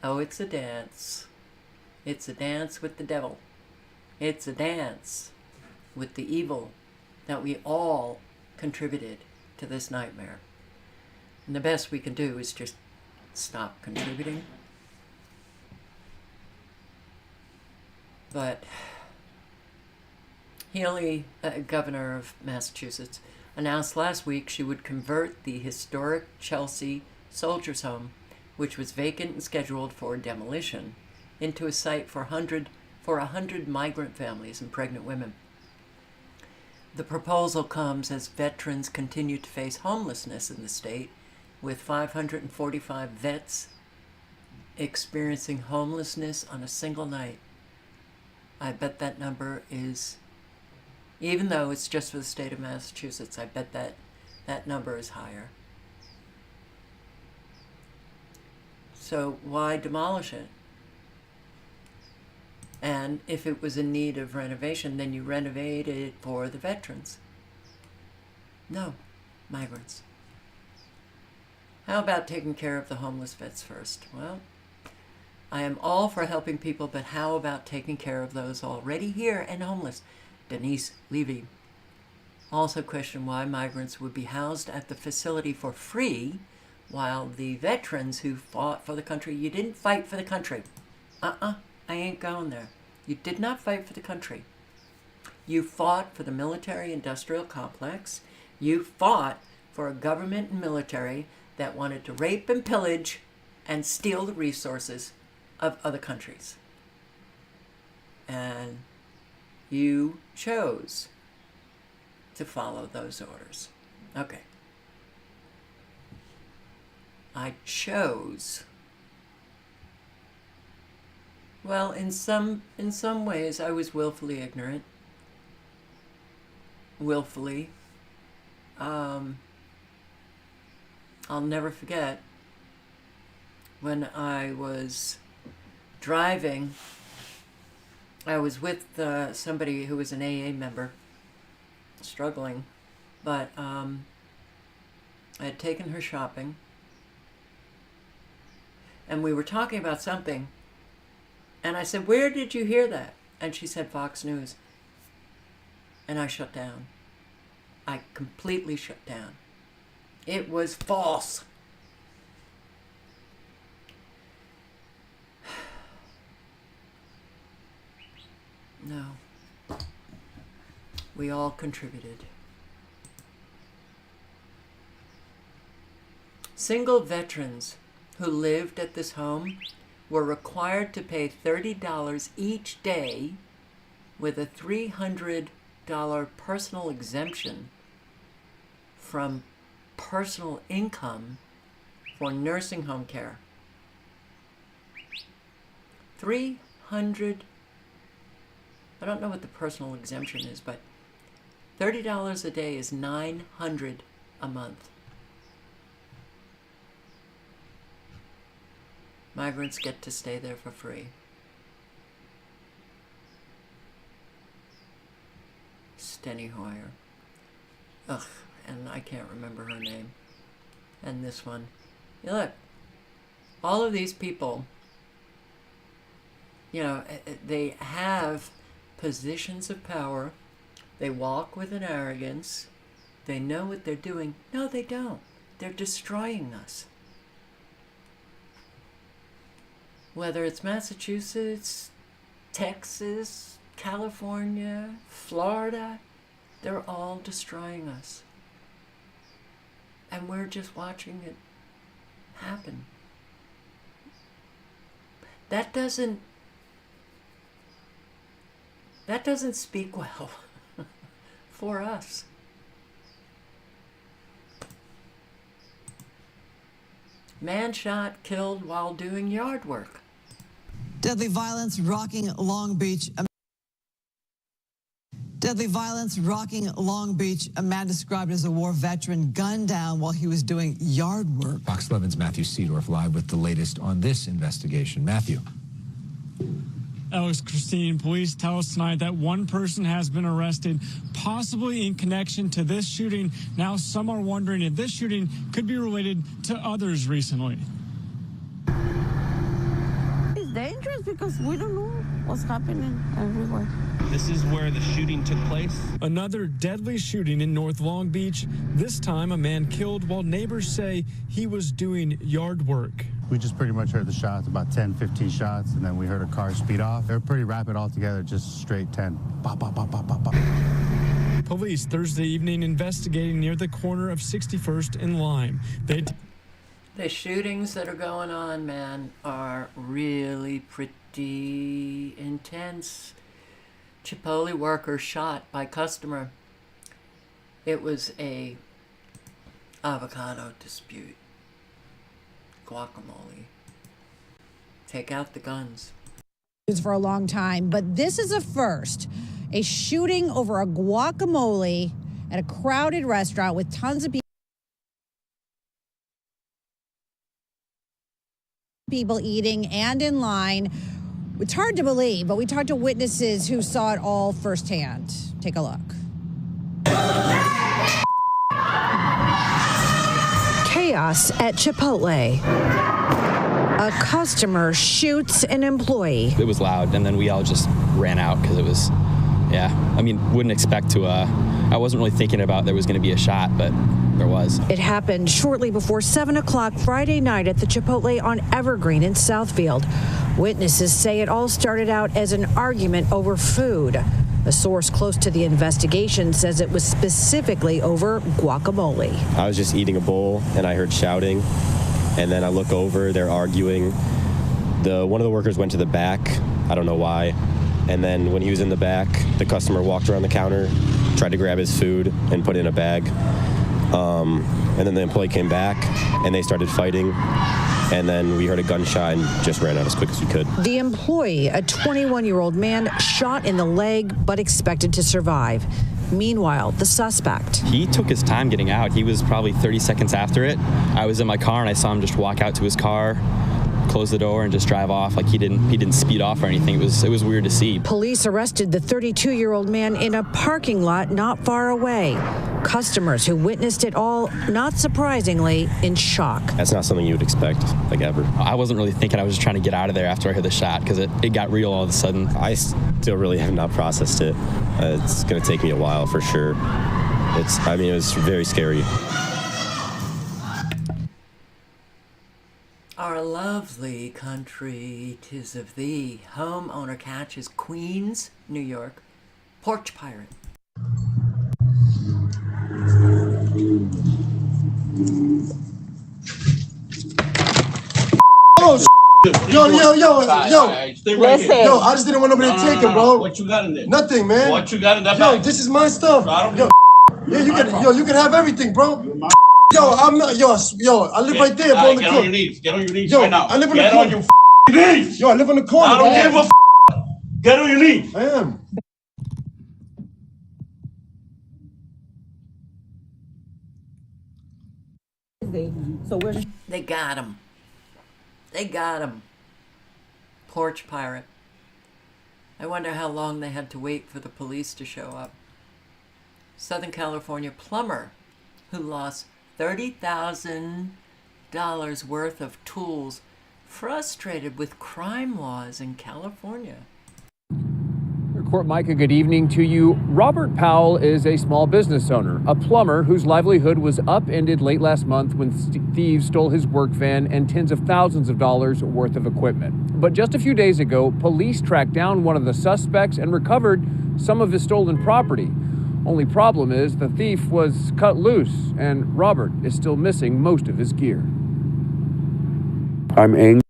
Speaker 1: it's a dance. It's a dance with the devil. It's a dance with the evil that we all contributed to this nightmare. And the best we can do is just stop contributing. But Healy, governor of Massachusetts, announced last week she would convert the historic Chelsea Soldiers' Home, which was vacant and scheduled for demolition, into a site for 100 migrant families and pregnant women. The proposal comes as veterans continue to face homelessness in the state, with 545 vets experiencing homelessness on a single night. I bet that number is, even though it's just for the state of Massachusetts, I bet that number is higher. So why demolish it? And if it was in need of renovation, then you renovate it for the veterans. No, migrants. How about taking care of the homeless vets first? Well, I am all for helping people, but how about taking care of those already here and homeless? Denise Levy also questioned why migrants would be housed at the facility for free while the veterans who fought for the country, you didn't fight for the country. I ain't going there. You did not fight for the country. You fought for the military-industrial complex. You fought for a government and military that wanted to rape and pillage and steal the resources of other countries. And you chose to follow those orders. Okay. I chose. Well, in some ways, I was willfully ignorant. Willfully. I'll never forget when I was driving. I was with somebody who was an AA member, struggling, but I had taken her shopping, and we were talking about something, and I said, "Where did you hear that?" And she said, "Fox News." And I shut down. I completely shut down. It was false. No. We all contributed. Single veterans who lived at this home were required to pay $30 each day with a $300 personal exemption from personal income for nursing home care. $300, I don't know what the personal exemption is, but $30 a day is $900 a month. Migrants get to stay there for free. Steny Hoyer. Ugh, and I can't remember her name. And this one. You look, all of these people, you know, they have positions of power. They walk with an arrogance. They know what they're doing. No, they don't. They're destroying us. Whether it's Massachusetts, Texas, California, Florida, they're all destroying us. And we're just watching it happen. That doesn't speak well for us. Man shot, killed while doing yard work.
Speaker 4: Deadly violence rocking Long Beach. Deadly violence rocking Long Beach. A man described as a war veteran gunned down while he was doing yard work.
Speaker 5: Fox 11's Matthew Seedorf live with the latest on this investigation. Matthew.
Speaker 6: Alex, Christine, police tell us tonight that one person has been arrested, possibly in connection to this shooting. Now, some are wondering if this shooting could be related to others recently.
Speaker 10: It's dangerous because we don't know what's happening everywhere.
Speaker 25: This is where the shooting took place.
Speaker 6: Another deadly shooting in North Long Beach. This time, a man killed while neighbors say he was doing yard work.
Speaker 26: We just pretty much heard the shots, about 10, 15 shots, and then we heard a car speed off. They were pretty rapid altogether, just straight 10. Bop, bop, bop, bop, bop, bop.
Speaker 6: Police Thursday evening investigating near the corner of 61st and Lime.
Speaker 1: The shootings that are going on, man, are really pretty intense. Chipotle worker shot by customer. It was a avocado dispute. Guacamole. Take out the guns.
Speaker 27: For a long time, but this is a first. A shooting over a guacamole at a crowded restaurant with tons of people eating and in line. It's hard to believe, but we talked to witnesses who saw it all firsthand. Take a look. Chaos at Chipotle. A customer shoots an employee.
Speaker 28: It was loud, and then we all just ran out because it was, wouldn't expect to, I wasn't really thinking about there was going to be a shot, but there was.
Speaker 27: It happened shortly before 7 o'clock Friday night at the Chipotle on Evergreen in Southfield. Witnesses say it all started out as an argument over food. A source close to the investigation says it was specifically over guacamole.
Speaker 29: I was just eating a bowl and I heard shouting, and then I look over, they're arguing. One of the workers went to the back, I don't know why, and then when he was in the back, the customer walked around the counter, tried to grab his food and put it in a bag. And then the employee came back and they started fighting. And then we heard a gunshot and just ran out as quick as we could.
Speaker 27: The employee, a 21-year-old man, shot in the leg but expected to survive. Meanwhile, the suspect.
Speaker 28: He took his time getting out. He was probably 30 seconds after it. I was in my car and I saw him just walk out to his car, close the door and just drive off. Like he didn't speed off or anything. It was weird to see.
Speaker 27: Police arrested the 32-year-old man in a parking lot not far away. Customers who witnessed it all, not surprisingly, in shock.
Speaker 29: That's not something you would expect, like ever.
Speaker 28: I wasn't really thinking. I was just trying to get out of there after I heard the shot because it got real all of a sudden.
Speaker 29: I still really have not processed it. It's going to take me a while for sure. It was very scary.
Speaker 1: Our our lovely country, 'tis of thee. Homeowner catches Queens, New York, porch pirate.
Speaker 8: Oh, yo.
Speaker 23: Listen.
Speaker 8: Yo, I just didn't want nobody to take it, bro.
Speaker 25: What you got in there?
Speaker 8: Nothing, man.
Speaker 25: What you got in that
Speaker 8: Yo,
Speaker 25: bag?
Speaker 8: this is my stuff. Yo, you can have everything, bro. Yo, I'm not. Yo, I live right there, bro.
Speaker 25: Get on your knees. Get on your knees
Speaker 8: Yo,
Speaker 25: right now.
Speaker 8: I live in the
Speaker 25: Get
Speaker 8: corner.
Speaker 25: on your knees.
Speaker 8: Yo, I live in the corner.
Speaker 25: I don't
Speaker 8: bro.
Speaker 25: give a Get on your knees.
Speaker 8: I am.
Speaker 1: They got him. They got him. Porch pirate. I wonder how long they had to wait for the police to show up. Southern California plumber who lost $30,000 worth of tools, frustrated with crime laws in California.
Speaker 9: Court Micah, good evening to you. Robert Powell is a small business owner, a plumber whose livelihood was upended late last month when thieves stole his work van and tens of thousands of dollars worth of equipment. But just a few days ago, police tracked down one of the suspects and recovered some of his stolen property. Only problem is the thief was cut loose and Robert is still missing most of his gear.
Speaker 11: I'm angry.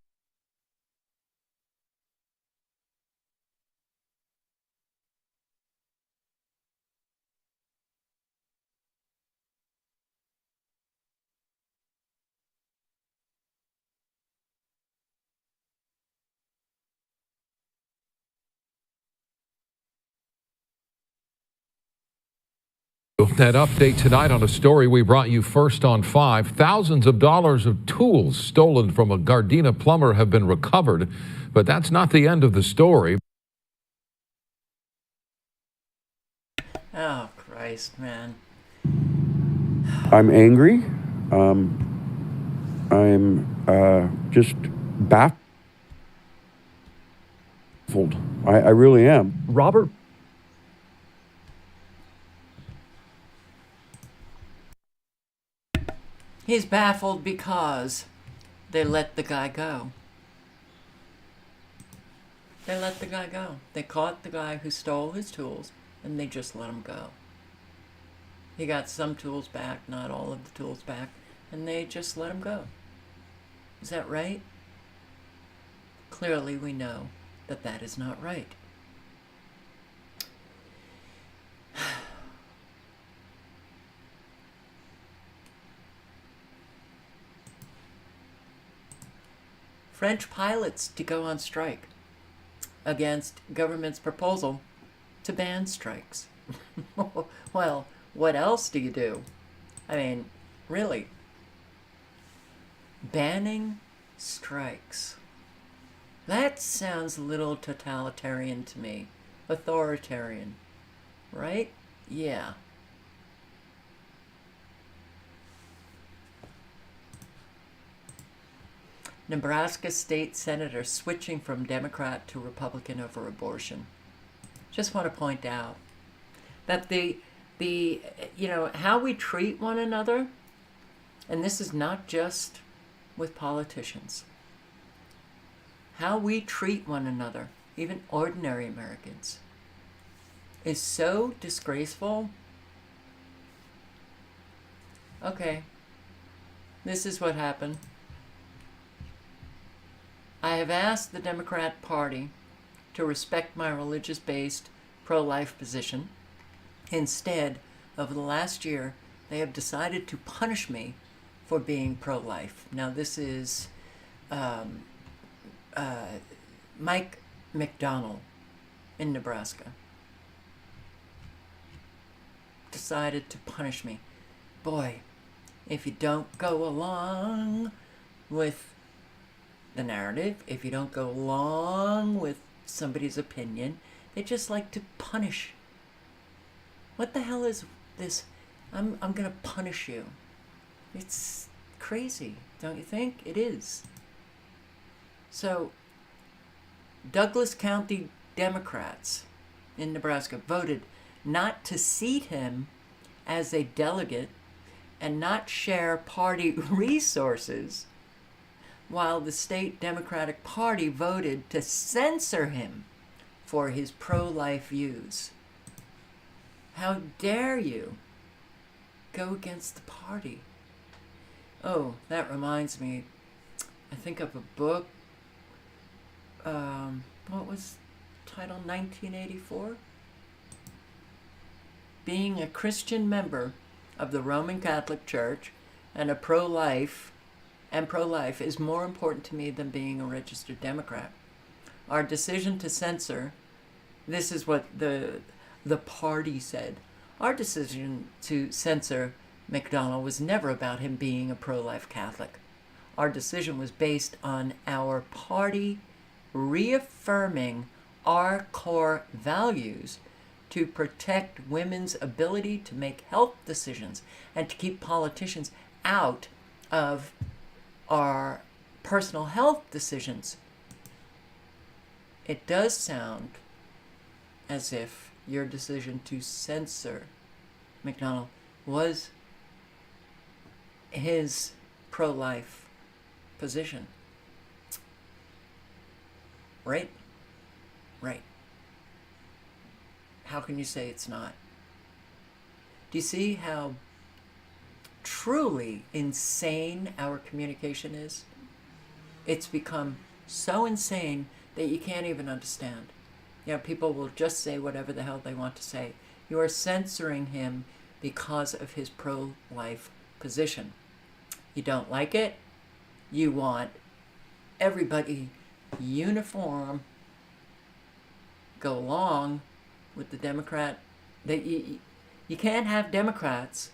Speaker 19: That update tonight on a story we brought you first on 5. Thousands of dollars of tools stolen from a Gardena plumber have been recovered, but that's not the end of the story.
Speaker 1: Oh, Christ, man.
Speaker 11: I'm angry. I'm just baffled. I really am.
Speaker 9: Robert
Speaker 1: He's baffled because they let the guy go. They let the guy go. They caught the guy who stole his tools, and they just let him go. He got some tools back, not all of the tools back, and they just let him go. Is that right? Clearly we know that that is not right. French pilots to go on strike against government's proposal to ban strikes. Well, what else do you do? I mean, really. Banning strikes. That sounds a little totalitarian to me. Authoritarian. Right? Yeah. Nebraska state senator switching from Democrat to Republican over abortion. Just want to point out that the how we treat one another, and this is not just with politicians, how we treat one another, even ordinary Americans, is so disgraceful. Okay, this is what happened. I have asked the Democrat Party to respect my religious-based pro-life position. Instead, over the last year, they have decided to punish me for being pro-life. Now, this is Mike McDonald in Nebraska. Decided to punish me. Boy, if you don't go along with the narrative, if you don't go along with somebody's opinion, they just like to punish. What the hell is this? I'm gonna punish you. It's crazy, don't you think? It is. So, Douglas County Democrats in Nebraska voted not to seat him as a delegate and not share party resources while the state Democratic Party voted to censor him for his pro-life views. How dare you go against the party? Oh, that reminds me. I think of a book. What was the title? 1984? Being a Christian member of the Roman Catholic Church and pro-life is more important to me than being a registered Democrat. Our decision to censor, this is what the party said, our decision to censor McDonnell was never about him being a pro-life Catholic. Our decision was based on our party reaffirming our core values to protect women's ability to make health decisions and to keep politicians out of our personal health decisions. It does sound as if your decision to censor McDonnell was his pro-life position. Right? Right. How can you say it's not? Do you see how truly insane our communication is? It's become so insane that you can't even understand. You know, people will just say whatever the hell they want to say. You are censoring him because of his pro-life position. You don't like it? You want everybody uniform, go along with the Democrat. That you can't have Democrats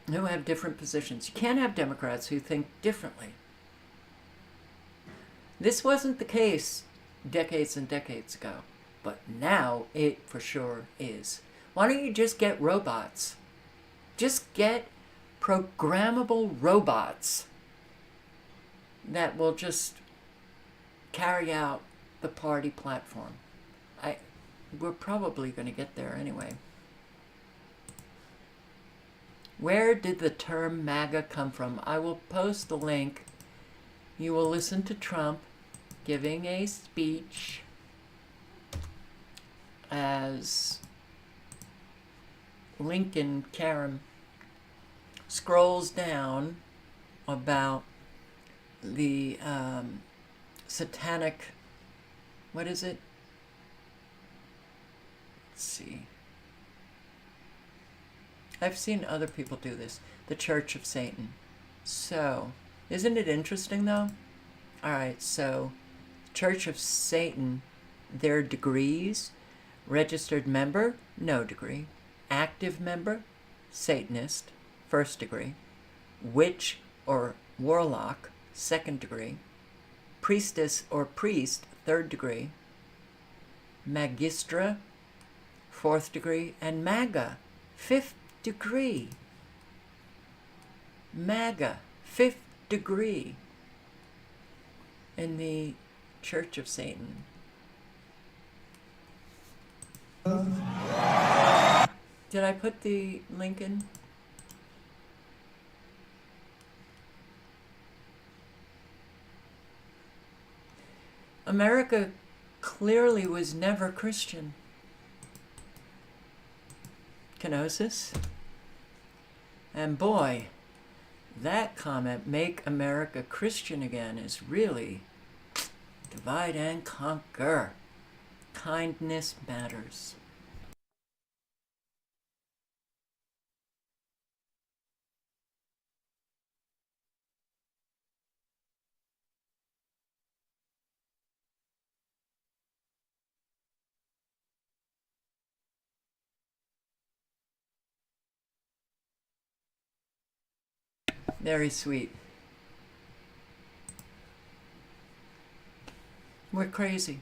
Speaker 1: who have different positions. You can't have Democrats who think differently. This wasn't the case decades and decades ago, but now it for sure is. Why don't you just get robots? Just get programmable robots that will just carry out the party platform. We're probably going to get there anyway. Where did the term MAGA come from? I will post the link. You will listen to Trump giving a speech as Lincoln Karam scrolls down about the satanic, what is it? Let's see. I've seen other people do this. The Church of Satan. So, isn't it interesting though? Alright, so, Church of Satan, their degrees, registered member, no degree. Active member, Satanist, first degree. Witch or warlock, second degree. Priestess or priest, third degree. Magistra, fourth degree. And MAGA, fifth degree. MAGA, fifth degree in the Church of Satan. Did I put the link in? America clearly was never Christian. Kenosis. And boy, that comment, make America Christian again, is really divide and conquer. Kindness matters. Very sweet. We're crazy.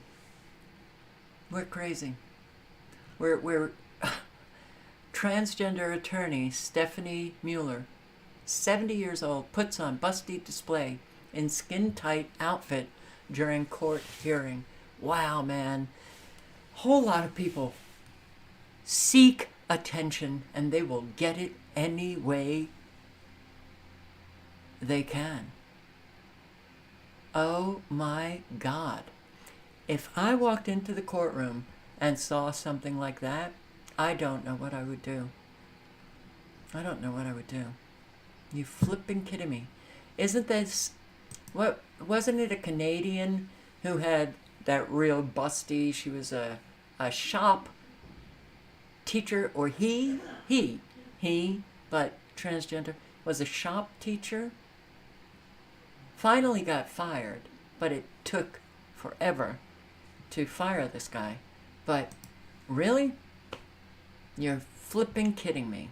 Speaker 1: We're crazy. We're transgender attorney Stephanie Mueller, 70 years old, puts on busty display in skin-tight outfit during court hearing. Wow, man. Whole lot of people seek attention and they will get it any way they can. Oh my God. If I walked into the courtroom and saw something like that, I don't know what I would do. I don't know what I would do. You flipping kidding me. Isn't this, wasn't it a Canadian who had that real busty, she was a shop teacher, or he, but transgender, was a shop teacher? Finally got fired, but it took forever to fire this guy. But really? You're flipping kidding me.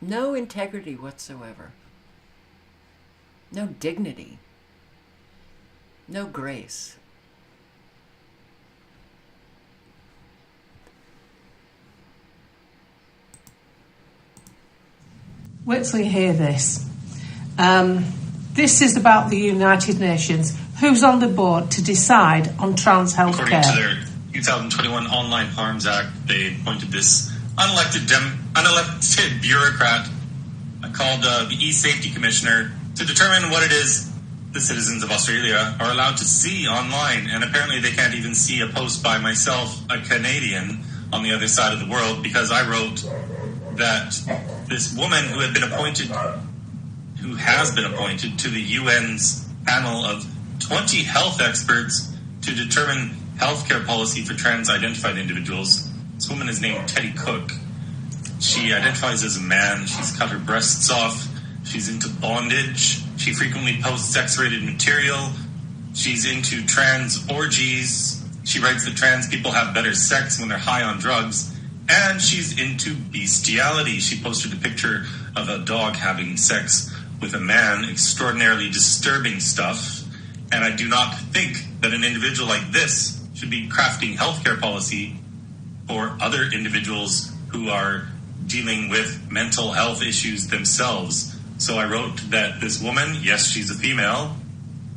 Speaker 1: No integrity whatsoever. No dignity. No grace.
Speaker 7: Wait till you hear this. This is about the United Nations. Who's on the board to decide on trans health care?
Speaker 13: According to their 2021 Online Harms Act, they appointed this unelected bureaucrat called the E-Safety Commissioner to determine what it is the citizens of Australia are allowed to see online. And apparently they can't even see a post by myself, a Canadian, on the other side of the world, because I wrote that this woman who has been appointed to the UN's panel of 20 health experts to determine healthcare policy for trans-identified individuals. This woman is named Teddy Cook. She identifies as a man. She's cut her breasts off. She's into bondage. She frequently posts sex-rated material. She's into trans orgies. She writes that trans people have better sex when they're high on drugs. And she's into bestiality. She posted a picture of a dog having sex with a man, extraordinarily disturbing stuff. And I do not think that an individual like this should be crafting healthcare policy for other individuals who are dealing with mental health issues themselves. So I wrote that this woman, yes, she's a female,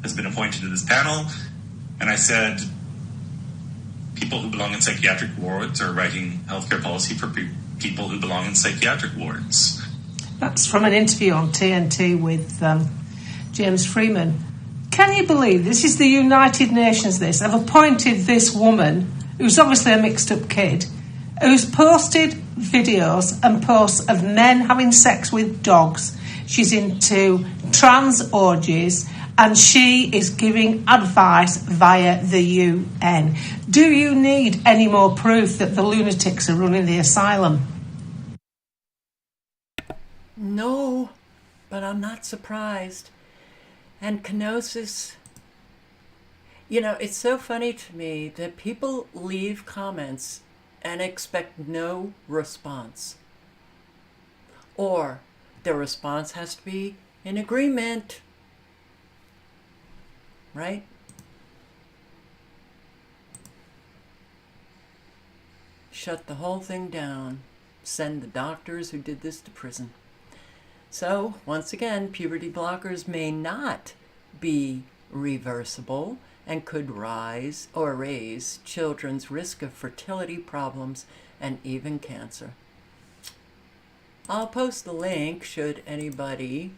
Speaker 13: has been appointed to this panel. And I said, people who belong in psychiatric wards are writing healthcare policy for people who belong in psychiatric wards.
Speaker 7: That's from an interview on TNT with James Freeman. Can you believe this is the United Nations, have appointed this woman, who's obviously a mixed up kid, who's posted videos and posts of men having sex with dogs. She's into trans orgies, and she is giving advice via the UN. Do you need any more proof that the lunatics are running the asylum?
Speaker 1: No, but I'm not surprised. And kenosis, it's so funny to me that people leave comments and expect no response. Or their response has to be in agreement. Right? Shut the whole thing down. Send the doctors who did this to prison. So, once again, puberty blockers may not be reversible and could raise children's risk of fertility problems and even cancer. I'll post the link should anybody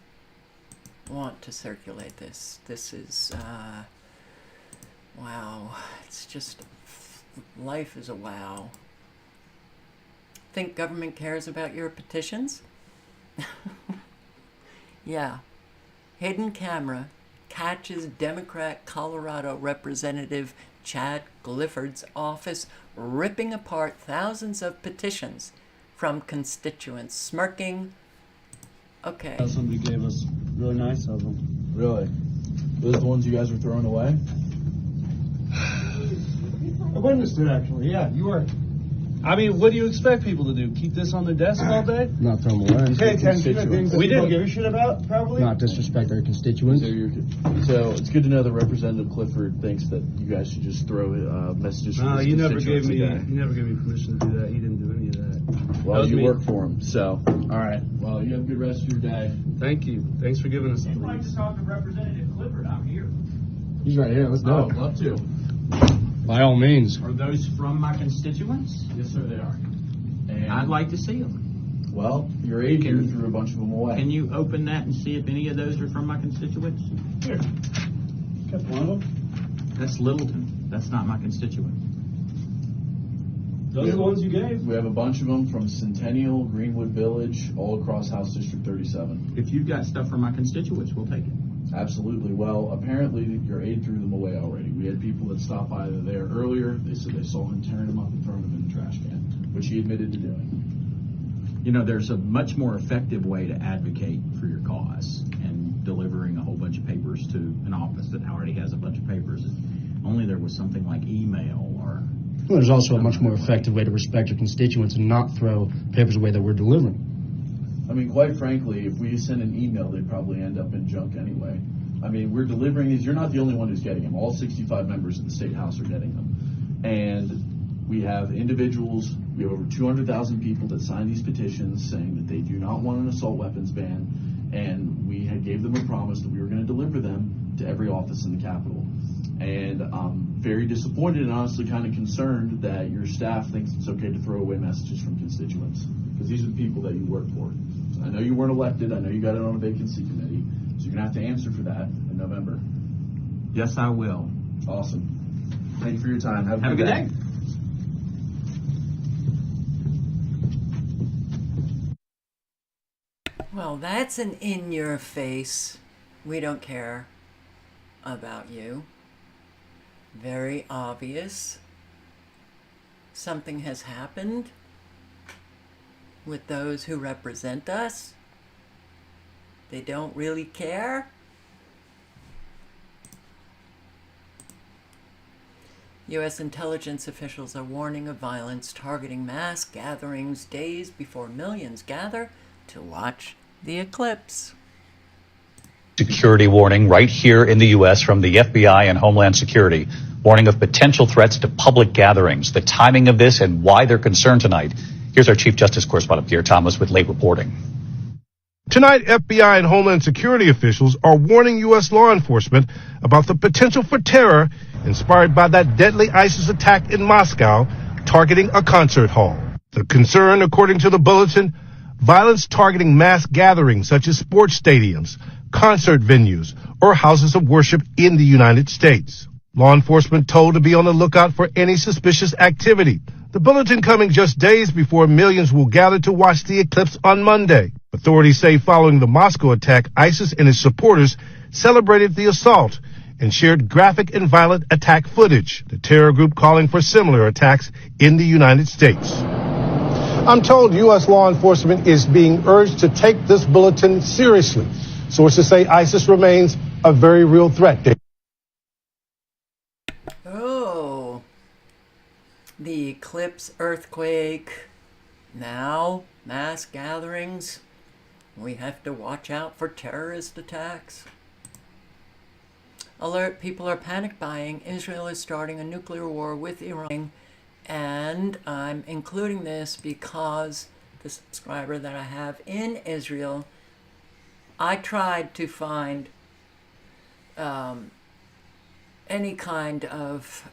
Speaker 1: want to circulate this. This is, wow. It's just, life is a wow. Think government cares about your petitions? Yeah. Hidden camera catches Democrat Colorado Representative Chad Clifford's office ripping apart thousands of petitions from constituents, smirking. Okay.
Speaker 14: Somebody gave us really nice of them. Really? Those are the ones you guys were throwing away? I witnessed it, actually. Yeah, you were. I mean, what do you expect people to do? Keep this on their desk all day?
Speaker 15: Not throw them away.
Speaker 14: Pay attention to things that we didn't give a shit about, probably?
Speaker 15: Not disrespect our constituents.
Speaker 14: So it's good to know that Representative Clifford thinks that you guys should just throw messages from his constituents. You never gave me permission to do that. You didn't do any of that. Well, you work for him, so. All right. Well, you have a good rest of your day. Thank you. Thanks for giving us the
Speaker 16: I'd like to talk to Representative Clifford. I'm here.
Speaker 15: He's right here. Let's go.
Speaker 14: I'd love to.
Speaker 15: By all means.
Speaker 16: Are those from my constituents?
Speaker 14: Yes, sir, they are. And
Speaker 16: I'd like to see them.
Speaker 14: Well, your aide here threw a bunch of them away.
Speaker 16: Can you open that and see if any of those are from my constituents?
Speaker 14: Here. Got one of them.
Speaker 16: That's Littleton. That's not my constituent.
Speaker 14: Those are the ones you gave? We have a bunch of them from Centennial, Greenwood Village, all across House District 37.
Speaker 16: If you've got stuff from my constituents, we'll take it.
Speaker 14: Absolutely. Well, apparently your aide threw them away already. We had people that stopped by there earlier. They said they saw him tearing them up and throwing them in the trash can, which he admitted to doing.
Speaker 16: You know, there's a much more effective way to advocate for your cause and delivering a whole bunch of papers to an office that already has a bunch of papers. If only there was something like email or...
Speaker 15: Well, there's also a much more effective way to respect your constituents and not throw papers away that we're delivering.
Speaker 14: I mean, quite frankly, if we send an email, they'd probably end up in junk anyway. I mean, we're delivering these. You're not the only one who's getting them. All 65 members of the State House are getting them. And we have individuals, we have over 200,000 people that signed these petitions saying that they do not want an assault weapons ban. And we had gave them a promise that we were going to deliver them to every office in the Capitol. And I'm very disappointed and honestly kind of concerned that your staff thinks it's okay to throw away messages from constituents, because these are the people that you work for. So I know you weren't elected. I know you got it on a vacancy committee. So you're going to have to answer for that in November.
Speaker 16: Yes, I will.
Speaker 14: Awesome. Thank you for your time.
Speaker 16: Have a good day.
Speaker 1: Well, that's an in-your-face, we don't care about you. Very obvious. Something has happened with those who represent us. They don't really care. U.S. intelligence officials are warning of violence targeting mass gatherings days before millions gather to watch the eclipse.
Speaker 2: Security warning right here in the U.S. from the FBI and Homeland Security, warning of potential threats to public gatherings, the timing of this and why they're concerned tonight. Here's our Chief Justice correspondent Pierre Thomas with late reporting.
Speaker 3: Tonight, FBI and Homeland Security officials are warning U.S. law enforcement about the potential for terror inspired by that deadly ISIS attack in Moscow targeting a concert hall. The concern, according to the bulletin, violence targeting mass gatherings such as sports stadiums, concert venues, or houses of worship in the United States. Law enforcement told to be on the lookout for any suspicious activity. The bulletin coming just days before millions will gather to watch the eclipse on Monday. Authorities say following the Moscow attack, ISIS and its supporters celebrated the assault and shared graphic and violent attack footage, the terror group calling for similar attacks in the United States.
Speaker 8: I'm told U.S. law enforcement is being urged to take this bulletin seriously. Sources say ISIS remains a very real threat.
Speaker 1: Oh, the eclipse, earthquake, now mass gatherings. We have to watch out for terrorist attacks. Alert, people are panic buying. Israel is starting a nuclear war with Iran. And I'm including this because the subscriber that I have in Israel, I tried to find any kind of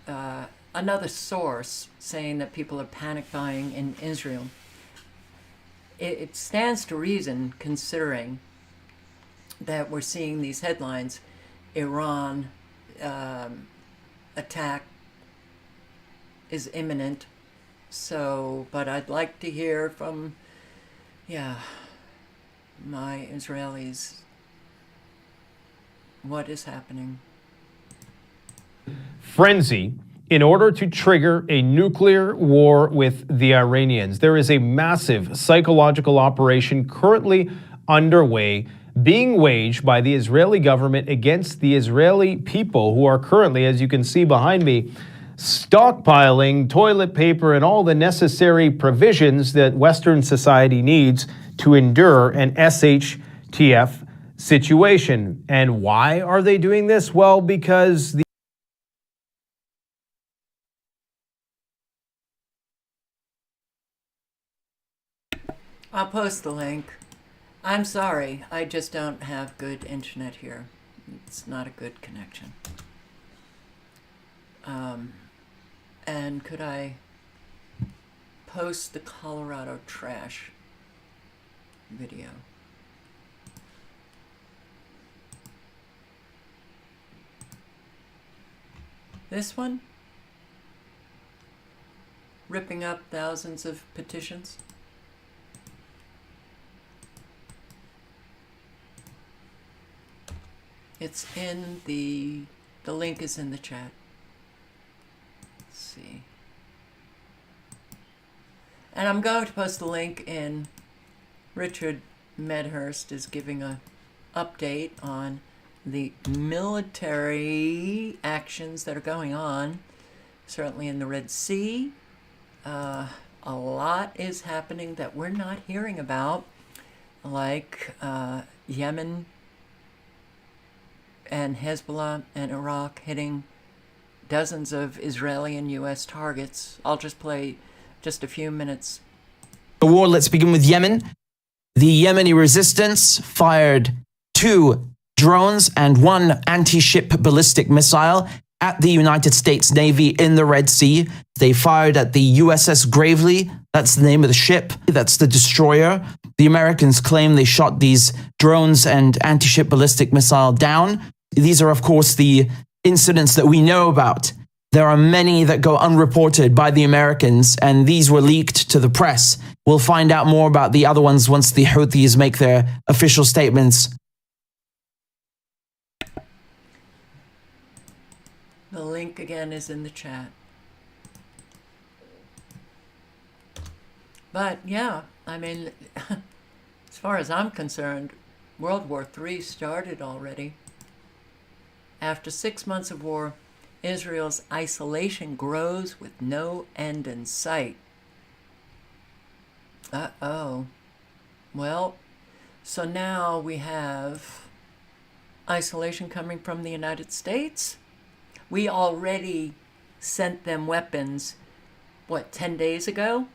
Speaker 1: another source saying that people are panic buying in Israel. It stands to reason, considering that we're seeing these headlines, Iran attack is imminent. So, but I'd like to hear from, my Israelis, what is happening.
Speaker 9: Frenzy in order to trigger a nuclear war with the Iranians. There is a massive psychological operation currently underway, being waged by the Israeli government against the Israeli people, who are currently, as you can see behind me, stockpiling toilet paper and all the necessary provisions that Western society needs to endure an SHTF situation. And why are they doing this? Well, because
Speaker 1: I'll post the link. I'm sorry, I just don't have good internet here. It's not a good connection. And could I post the Colorado trash video. This one? Ripping up thousands of petitions? It's in the link is in the chat. Let's see. And I'm going to post the link in. Richard Medhurst is giving a update on the military actions that are going on, certainly in the Red Sea. A lot is happening that we're not hearing about, like Yemen and Hezbollah and Iraq hitting dozens of Israeli and U.S. targets. I'll just play just a few minutes.
Speaker 4: The war, let's begin with Yemen. The Yemeni resistance fired 2 drones and 1 anti-ship ballistic missile at the United States Navy in the Red Sea. They fired at the USS Gravely. That's the name of the ship. That's the destroyer. The Americans claim they shot these drones and anti-ship ballistic missile down. These are, of course, the incidents that we know about. There are many that go unreported by the Americans, and these were leaked to the press. We'll find out more about the other ones once the Houthis make their official statements.
Speaker 1: The link again is in the chat. But yeah, I mean, as far as I'm concerned, World War III started already. After 6 months of war, Israel's isolation grows with no end in sight. Uh-oh. Well, so now we have isolation coming from the United States. We already sent them weapons, 10 days ago?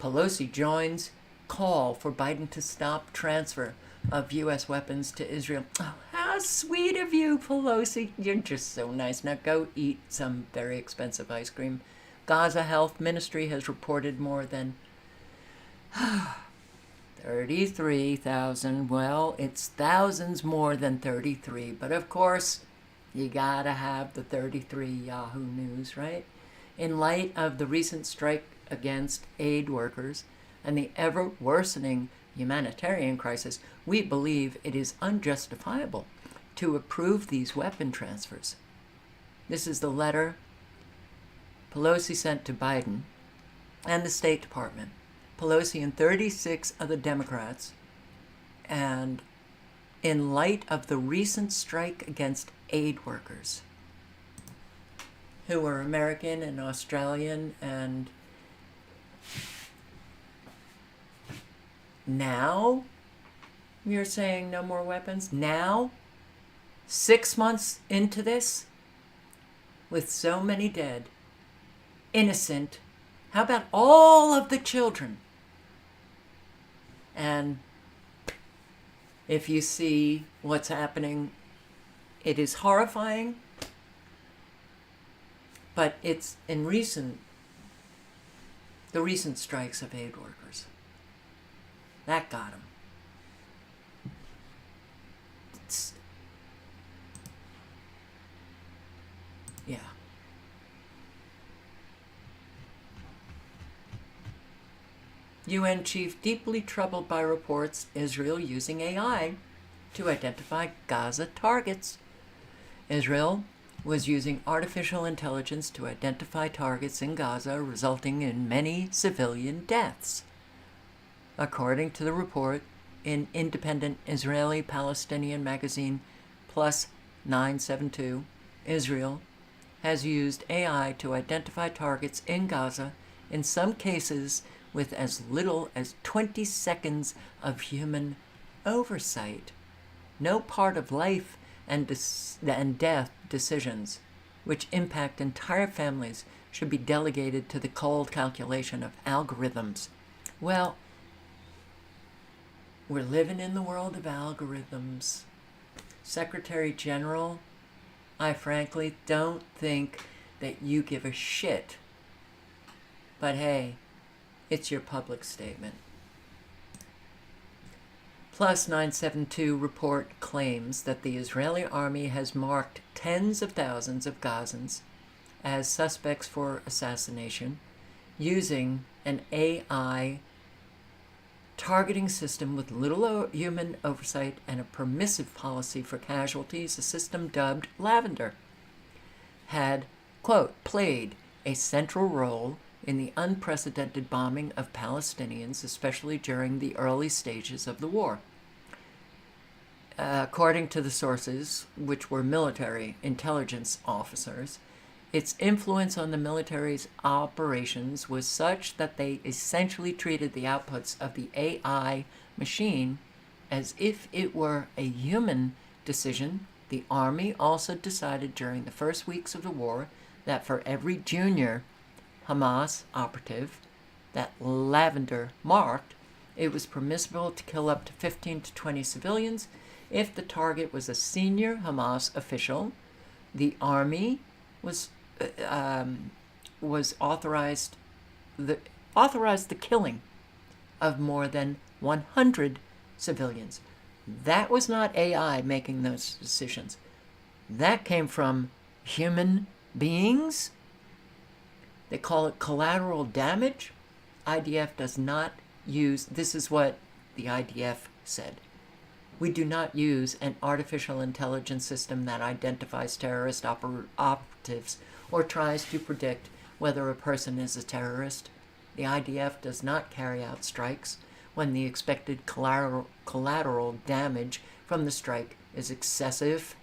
Speaker 1: Pelosi joins call for Biden to stop transfer of U.S. weapons to Israel. Oh, how sweet of you, Pelosi. You're just so nice. Now go eat some very expensive ice cream. Gaza Health Ministry has reported more than 33,000. Well, it's thousands more than 33. But of course, you gotta have the 33 Yahoo News, right? In light of the recent strike against aid workers and the ever-worsening humanitarian crisis, we believe it is unjustifiable to approve these weapon transfers. This is the letter Pelosi sent to Biden and the State Department. Pelosi and 36 other Democrats, and in light of the recent strike against aid workers who were American and Australian, and now you're saying no more weapons? Now? 6 months into this? With so many dead, innocent, how about all of the children? And if you see what's happening, it is horrifying, but it's in the recent strikes of aid workers. That got them. Yeah. UN chief deeply troubled by reports Israel using AI to identify Gaza targets. Israel was using artificial intelligence to identify targets in Gaza, resulting in many civilian deaths. According to the report in independent Israeli-Palestinian magazine Plus 972, Israel has used AI to identify targets in Gaza, in some cases with as little as 20 seconds of human oversight. No part of life and death decisions, which impact entire families, should be delegated to the cold calculation of algorithms. Well, we're living in the world of algorithms. Secretary General, I frankly don't think that you give a shit. But hey, it's your public statement. Plus 972 report claims that the Israeli army has marked tens of thousands of Gazans as suspects for assassination using an AI targeting system with little human oversight and a permissive policy for casualties, a system dubbed Lavender, had, quote, played a central role in the unprecedented bombing of Palestinians, especially during the early stages of the war. According to the sources, which were military intelligence officers, its influence on the military's operations was such that they essentially treated the outputs of the AI machine as if it were a human decision. The army also decided during the first weeks of the war that for every junior Hamas operative that Lavender marked, it was permissible to kill up to 15 to 20 civilians. If the target was a senior Hamas official, the army was authorized the killing of more than 100 civilians. That was not AI making those decisions. That came from human beings. They call it collateral damage. IDF does not use, this is what the IDF said. We do not use an artificial intelligence system that identifies terrorist operatives or tries to predict whether a person is a terrorist. The IDF does not carry out strikes when the expected collateral damage from the strike is excessive.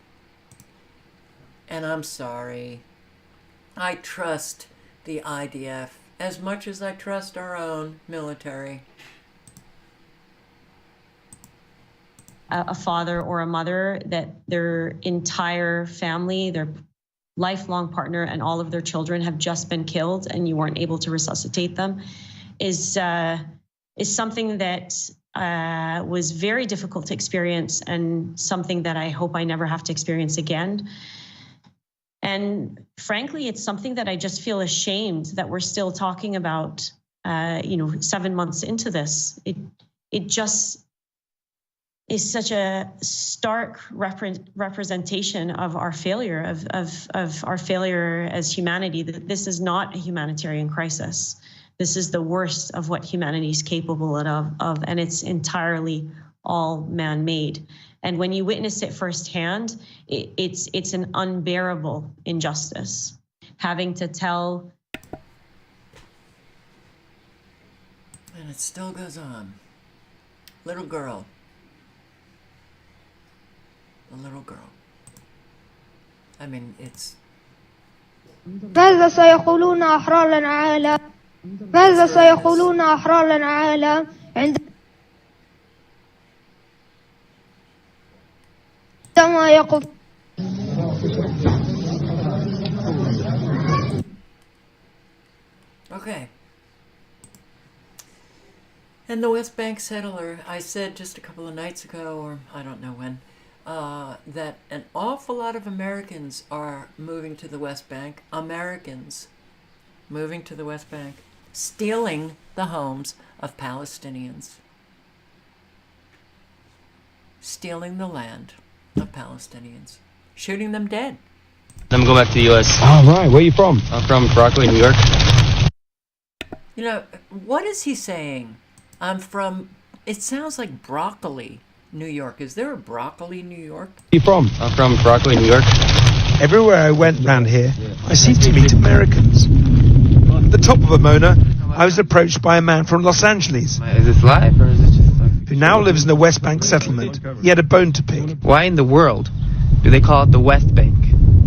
Speaker 1: And I'm sorry. I trust the IDF as much as I trust our own military.
Speaker 5: A father or a mother that their entire family, their lifelong partner, and all of their children have just been killed, and you weren't able to resuscitate them, is something that was very difficult to experience, and something that I hope I never have to experience again. And frankly, it's something that I just feel ashamed that we're still talking about. 7 months into this, it just is such a stark representation of our failure, of our failure as humanity, that this is not a humanitarian crisis. This is the worst of what humanity is capable of, and it's entirely all man-made. And when you witness it firsthand, it's an unbearable injustice. Having to tell...
Speaker 1: And it still goes on. Little girl. The little girl. I mean, it's...
Speaker 10: ماذا سيقولون أحرار العالم؟ ماذا سيقولون أحرار العالم عندما يقف؟
Speaker 1: Okay. And the West Bank settler, I said just a couple of nights ago, or I don't know when, that an awful lot of Americans are moving to the West Bank. Americans moving to the West Bank, stealing the homes of Palestinians, stealing the land of Palestinians, shooting them dead.
Speaker 12: I'm going back to the U.S.
Speaker 17: All right, where are you from?
Speaker 12: I'm from Broccoli, New York.
Speaker 1: You know, what is he saying? I'm from, it sounds like Broccoli, New York. Is there a Broccoli, New York?
Speaker 17: Where are you from?
Speaker 12: I'm from Broccoli, New York.
Speaker 18: Everywhere I went round here, I seemed to meet Americans. At the top of Pomona, I was approached by a man from Los Angeles.
Speaker 12: Is this live or is it just like...
Speaker 18: Who now lives in the West Bank settlement. He had a bone to pick.
Speaker 12: Why in the world do they call it the West Bank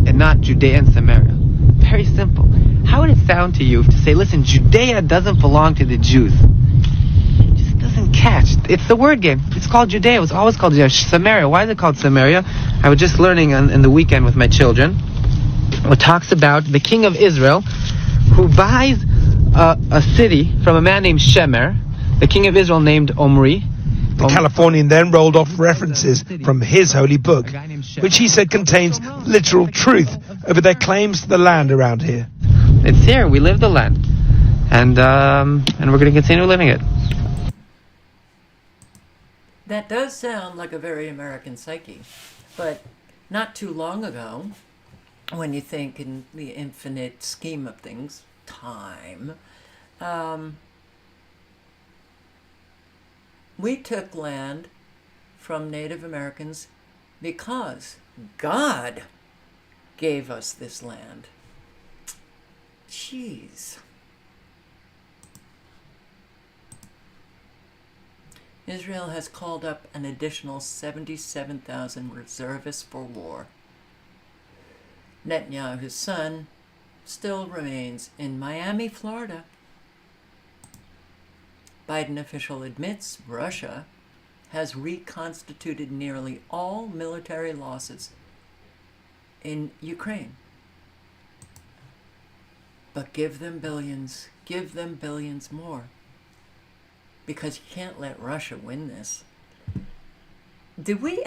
Speaker 12: and not Judea and Samaria? Very simple. How would it sound to you to say, listen, Judea doesn't belong to the Jews? It just doesn't catch. It's the word game. It's called Judea. It was always called Judea. Samaria. Why is it called Samaria? I was just learning in the weekend with my children. It talks about the king of Israel who buys a city from a man named Shemer, the king of Israel named Omri.
Speaker 18: The Californian then rolled off references from his holy book, which he said contains literal truth over their claims to the land around here.
Speaker 12: It's here. We live the land, and we're going to continue living it.
Speaker 1: That does sound like a very American psyche, but not too long ago, when you think in the infinite scheme of things, time, we took land from Native Americans because God gave us this land. Jeez. Israel has called up an additional 77,000 reservists for war. Netanyahu's son still remains in Miami, Florida. Biden official admits Russia has reconstituted nearly all military losses in Ukraine. But give them billions more. Because you can't let Russia win this.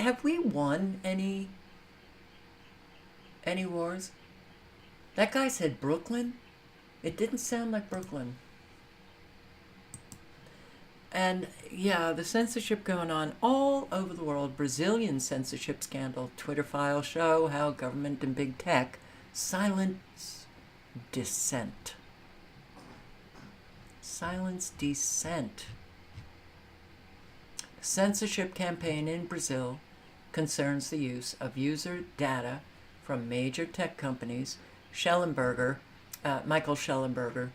Speaker 1: Have we won any wars? That guy said Brooklyn. It didn't sound like Brooklyn. And yeah, the censorship going on all over the world. Brazilian censorship scandal. Twitter files show how government and big tech silence dissent. Silence dissent. Censorship campaign in Brazil concerns the use of user data from major tech companies. Michael Schellenberger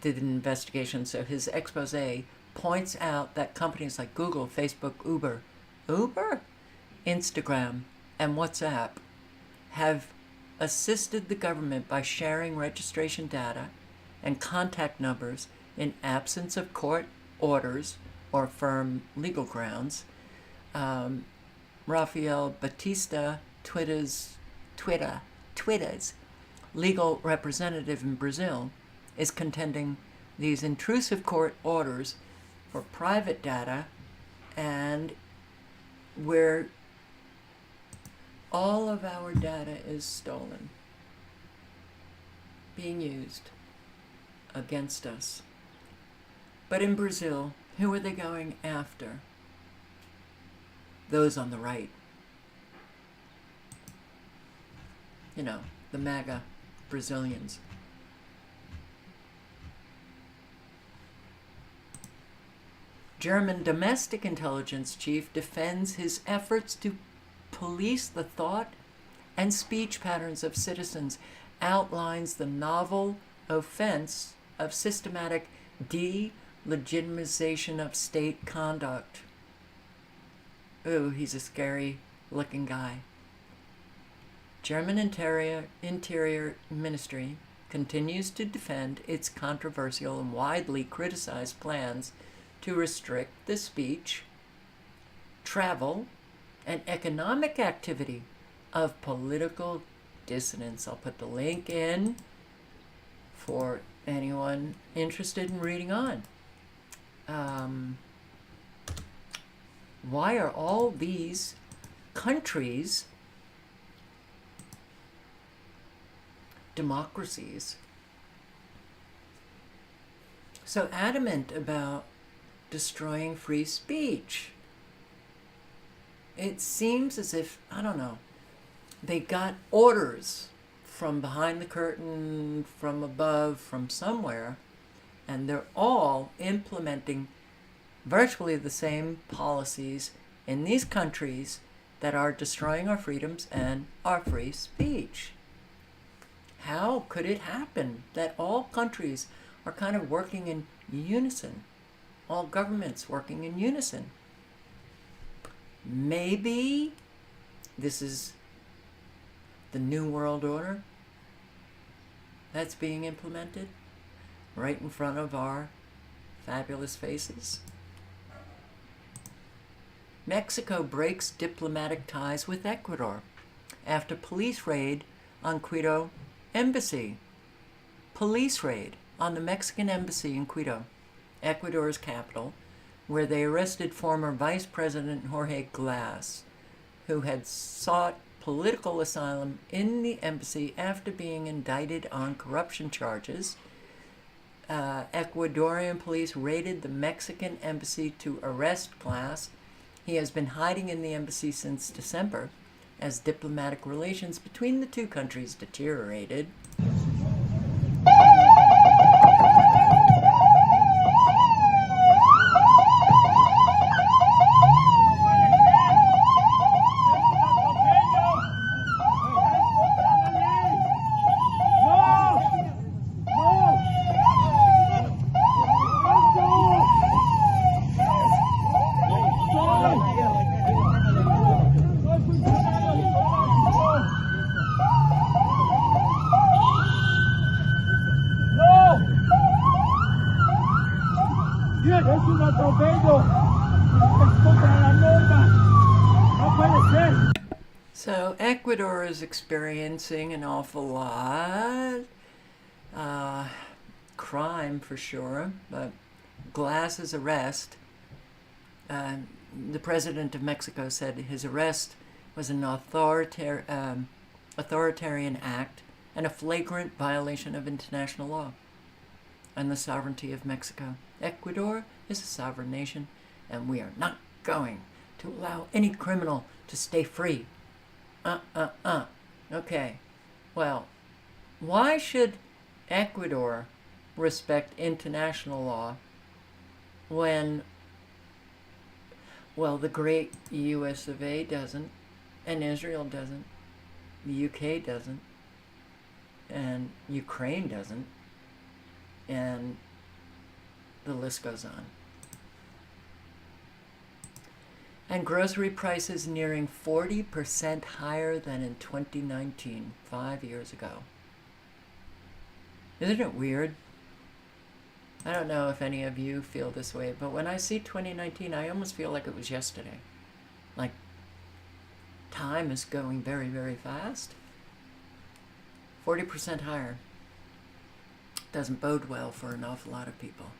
Speaker 1: did an investigation, so his expose points out that companies like Google, Facebook, Uber, Instagram, and WhatsApp have assisted the government by sharing registration data and contact numbers in absence of court orders or firm legal grounds. Rafael Batista, Twitter's legal representative in Brazil, is contending these intrusive court orders for private data, and where all of our data is stolen, being used against us. But in Brazil, who are they going after? Those on the right. You know, the MAGA Brazilians. German domestic intelligence chief defends his efforts to police the thought and speech patterns of citizens, outlines the novel offense of systematic delegitimization of state conduct. Ooh, he's a scary looking guy. German Interior Ministry continues to defend its controversial and widely criticized plans to restrict the speech, travel, and economic activity of political dissidents. I'll put the link in for anyone interested in reading on. Why are all these countries democracies so adamant about destroying free speech? It seems as if, I don't know, they got orders from behind the curtain, from above, from somewhere, and they're all implementing virtually the same policies in these countries that are destroying our freedoms and our free speech. How could it happen that all countries are kind of working in unison? All governments working in unison? Maybe this is the New World Order that's being implemented right in front of our fabulous faces. Mexico breaks diplomatic ties with Ecuador after police raid on Quito embassy. Police raid on the Mexican embassy in Quito, Ecuador's capital, where they arrested former Vice President Jorge Glass, who had sought political asylum in the embassy after being indicted on corruption charges. Ecuadorian police raided the Mexican embassy to arrest Glass. He has been hiding in the embassy since December as diplomatic relations between the two countries deteriorated. So Ecuador is experiencing an awful lot. Crime for sure, but Glass's arrest, the president of Mexico said his arrest was an authoritarian act and a flagrant violation of international law and the sovereignty of Mexico. Ecuador is a sovereign nation, and we are not going to allow any criminal to stay free. Okay. Well, why should Ecuador respect international law when, well, the great US of A doesn't, and Israel doesn't, the UK doesn't, and Ukraine doesn't, and the list goes on. And grocery prices nearing 40% higher than in 2019, 5 years ago. Isn't it weird? I don't know if any of you feel this way, but when I see 2019, I almost feel like it was yesterday. Like, time is going very, very fast. 40% higher. Doesn't bode well for an awful lot of people,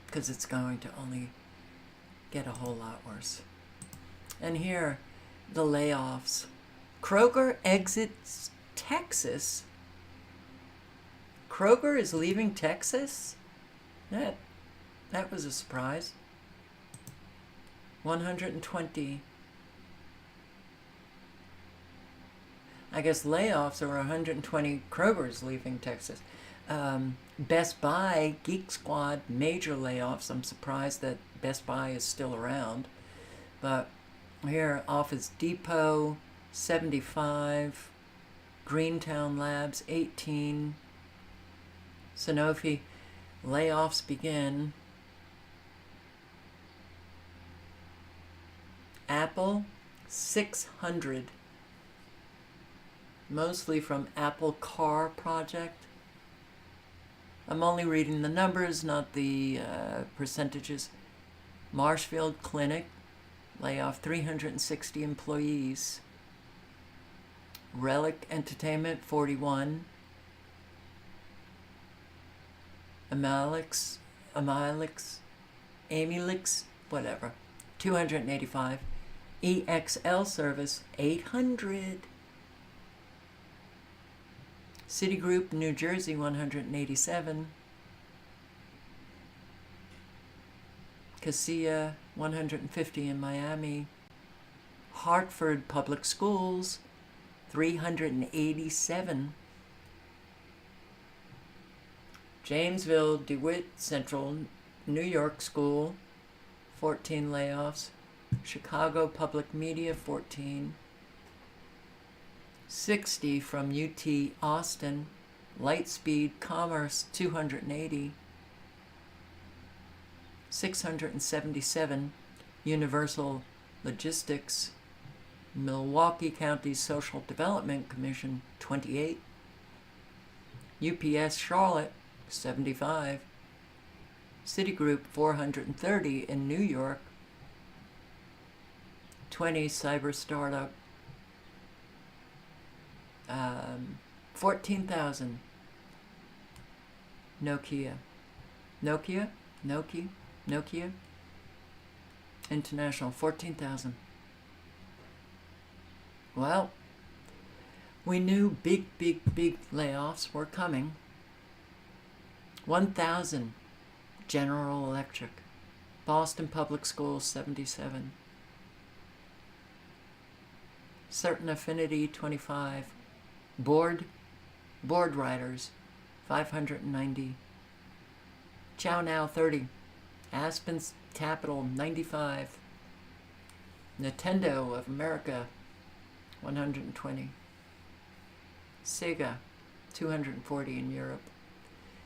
Speaker 1: because it's going to only get a whole lot worse. And here, the layoffs. Kroger exits Texas. Kroger is leaving Texas? That was a surprise. 120. I guess layoffs are 120 Krogers leaving Texas. Best Buy, Geek Squad, major layoffs. I'm surprised that Best Buy is still around. But here, Office Depot, 75. Greentown Labs, 18. Sanofi, layoffs begin. Apple, 600. Mostly from Apple Car Project. I'm only reading the numbers, not the percentages. Marshfield Clinic, layoff 360 employees. Relic Entertainment, 41. Amylix, whatever, 285. EXL Service, 800. Citigroup, New Jersey, 187. Casilla, 150 in Miami. Hartford Public Schools, 387. Jamesville DeWitt Central New York School, 14 layoffs. Chicago Public Media, 14. 60 from UT Austin. Lightspeed Commerce, 280. 677. Universal Logistics. Milwaukee County Social Development Commission, 28. UPS Charlotte, 75. Citigroup, 430 in New York. 20 cyber startup. 14,000. Nokia. International, 14,000. Well, we knew big layoffs were coming. 1,000. General Electric. Boston Public Schools, 77. Certain Affinity 25. Board Riders 590. Chow Now 30. Aspen's Capital 95. Nintendo of America 120. Sega 240 in Europe.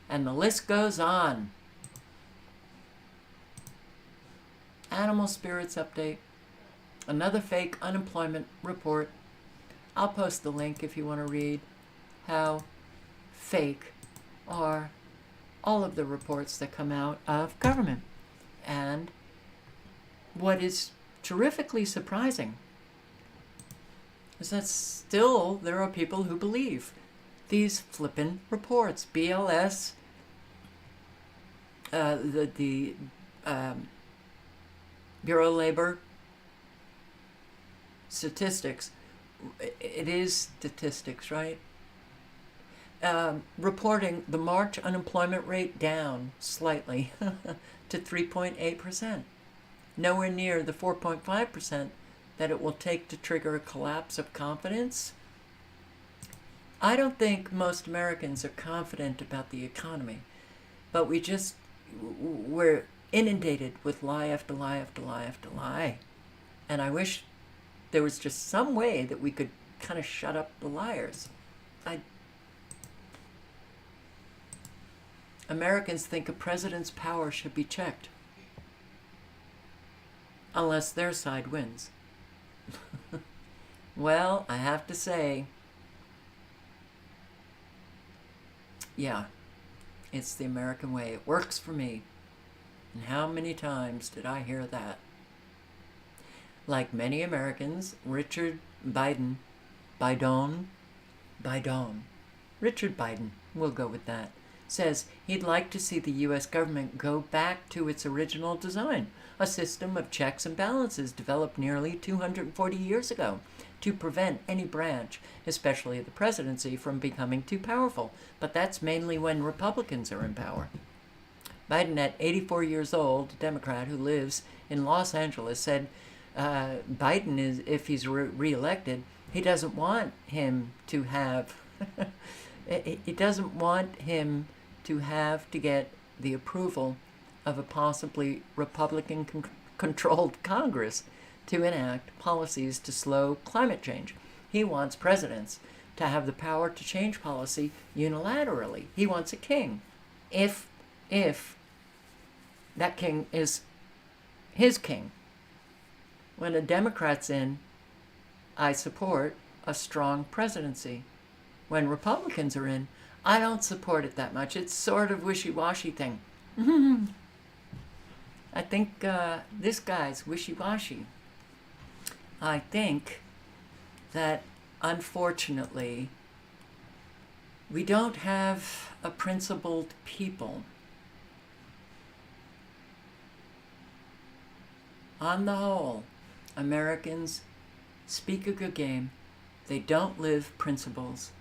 Speaker 1: And the list goes on. Animal Spirits Update. Another fake unemployment report. I'll post the link if you want to read how fake are all of the reports that come out of government. And what is terrifically surprising is that still there are people who believe these flippin' reports. BLS, the Bureau of Labor Statistics, it is statistics, right? Reporting the March unemployment rate down slightly to 3.8%. Nowhere near the 4.5% that it will take to trigger a collapse of confidence. I don't think most Americans are confident about the economy, but we're inundated with lie after lie after lie after lie. And I wish there was just some way that we could kind of shut up the liars. Americans think a president's power should be checked, unless their side wins. Well, I have to say, yeah, it's the American way. It works for me. And how many times did I hear that? Like many Americans, Richard Biden, Richard Biden, we'll go with that, says he'd like to see the U.S. government go back to its original design, a system of checks and balances developed nearly 240 years ago to prevent any branch, especially the presidency, from becoming too powerful. But that's mainly when Republicans are in power. Biden, at 84 years old, a Democrat who lives in Los Angeles, said Biden is, if he's reelected, he doesn't want him to have he doesn't want him to have to get the approval of a possibly Republican-controlled Congress to enact policies to slow climate change. He wants presidents to have the power to change policy unilaterally. He wants a king. If that king is his king. When a Democrat's in, I support a strong presidency. When Republicans are in, I don't support it that much. It's sort of wishy-washy thing. I think this guy's wishy-washy. I think that, unfortunately, we don't have a principled people. On the whole, Americans speak a good game. They don't live principles.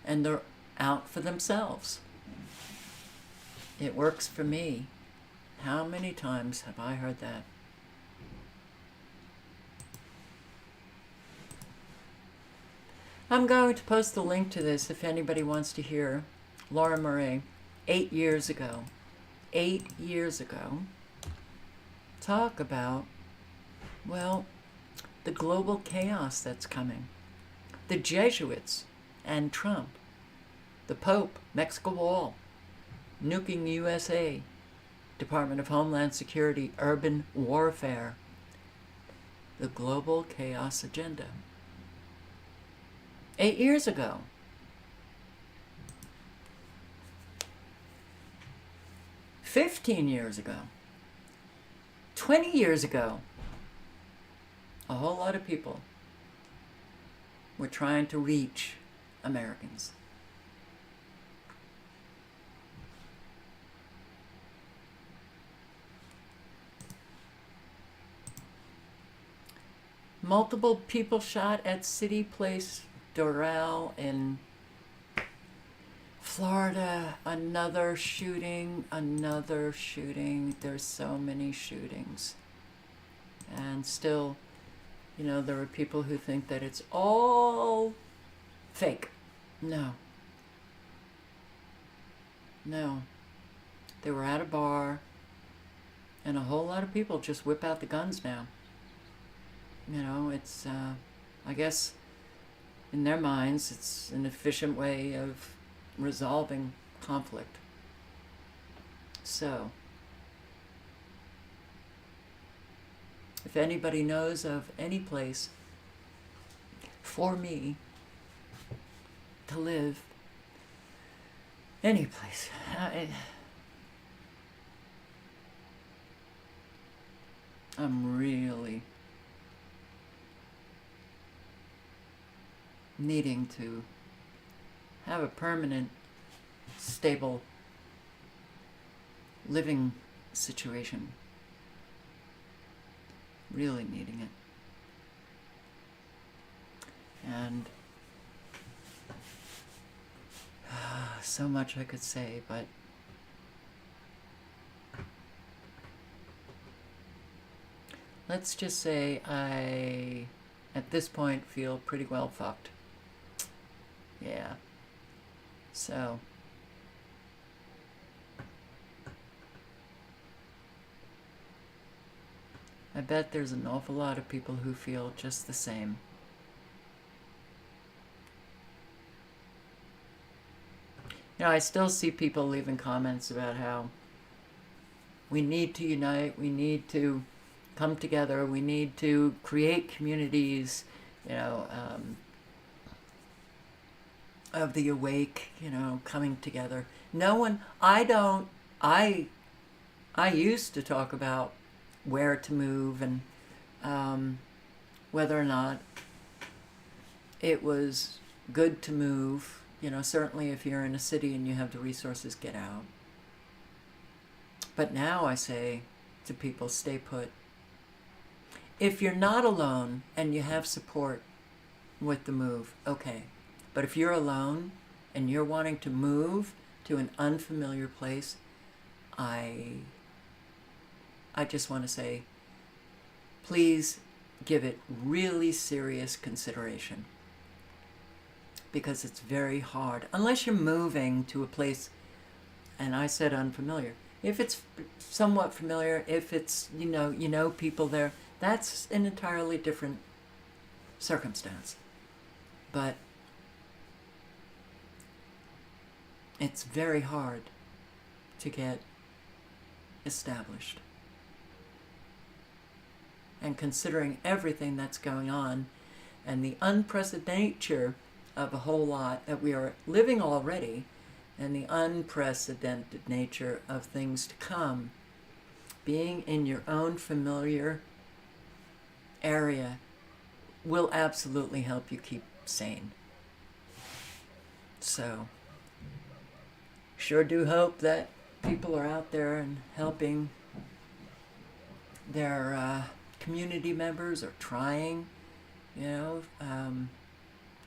Speaker 1: And they're out for themselves. It works for me. How many times have I heard that? I'm going to post the link to this if anybody wants to hear Laura Murray 8 years ago. 8 years ago. Talk about, well, the global chaos that's coming. The Jesuits and Trump. The Pope, Mexico Wall. Nuking USA. Department of Homeland Security, urban warfare. The global chaos agenda. 8 years ago. $15 years ago. 20 years ago. A whole lot of people were trying to reach Americans. Multiple people shot at City Place Doral in Florida. Another shooting. There's so many shootings. And still You know, there are people who think that it's all fake. No. No. They were at a bar, and a whole lot of people just whip out the guns now. You know, it's, I guess, in their minds, it's an efficient way of resolving conflict. So, if anybody knows of any place for me to live, any place, I'm really needing to have a permanent, stable living situation. Really needing it. And so much I could say, but let's just say I, at this point, feel pretty well fucked. Yeah. So, I bet there's an awful lot of people who feel just the same. You know, I still see people leaving comments about how we need to unite, we need to come together, we need to create communities, you know, of the awake, you know, coming together. No one, I used to talk about where to move and whether or not it was good to move. You know, certainly if you're in a city and you have the resources, get out. But now I say to people, stay put. If you're not alone and you have support with the move, okay. But if you're alone and you're wanting to move to an unfamiliar place, I just want to say, please give it really serious consideration. Because it's very hard. Unless you're moving to a place, and I said unfamiliar. If it's somewhat familiar, if it's, you know people there, that's an entirely different circumstance. But it's very hard to get established. And considering everything that's going on and the unprecedented nature of a whole lot that we are living already and the unprecedented nature of things to come, being in your own familiar area will absolutely help you keep sane. So, sure do hope that people are out there and helping their community members, or trying, you know,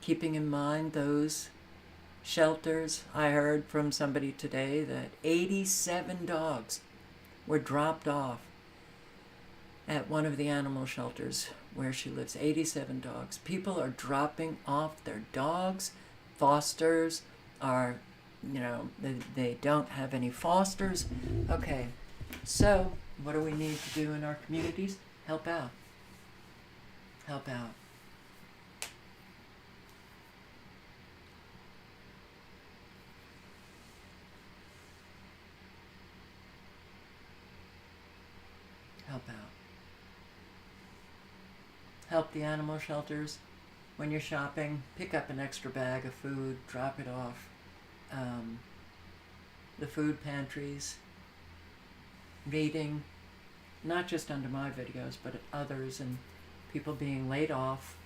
Speaker 1: keeping in mind those shelters. I heard from somebody today that 87 dogs were dropped off at one of the animal shelters where she lives. 87 dogs. People are dropping off their dogs. Fosters are, you know, they don't have any fosters. Okay, so what do we need to do in our communities? Help out. Help out. Help out. Help the animal shelters. When you're shopping, pick up an extra bag of food, drop it off. The food pantries. Reading, not just under my videos, but others, and people being laid off.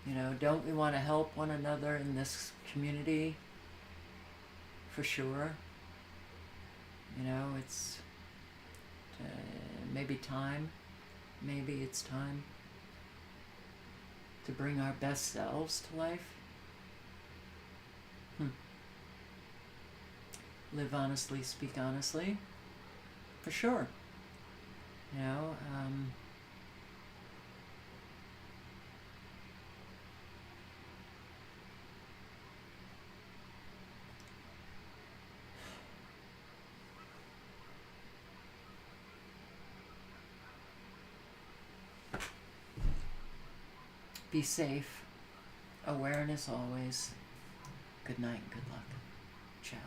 Speaker 1: You know, don't we want to help one another in this community? For sure. You know, it's maybe it's time to bring our best selves to life. Live honestly, speak honestly. For sure. You know, Be safe. Awareness always. Good night and good luck. Ciao.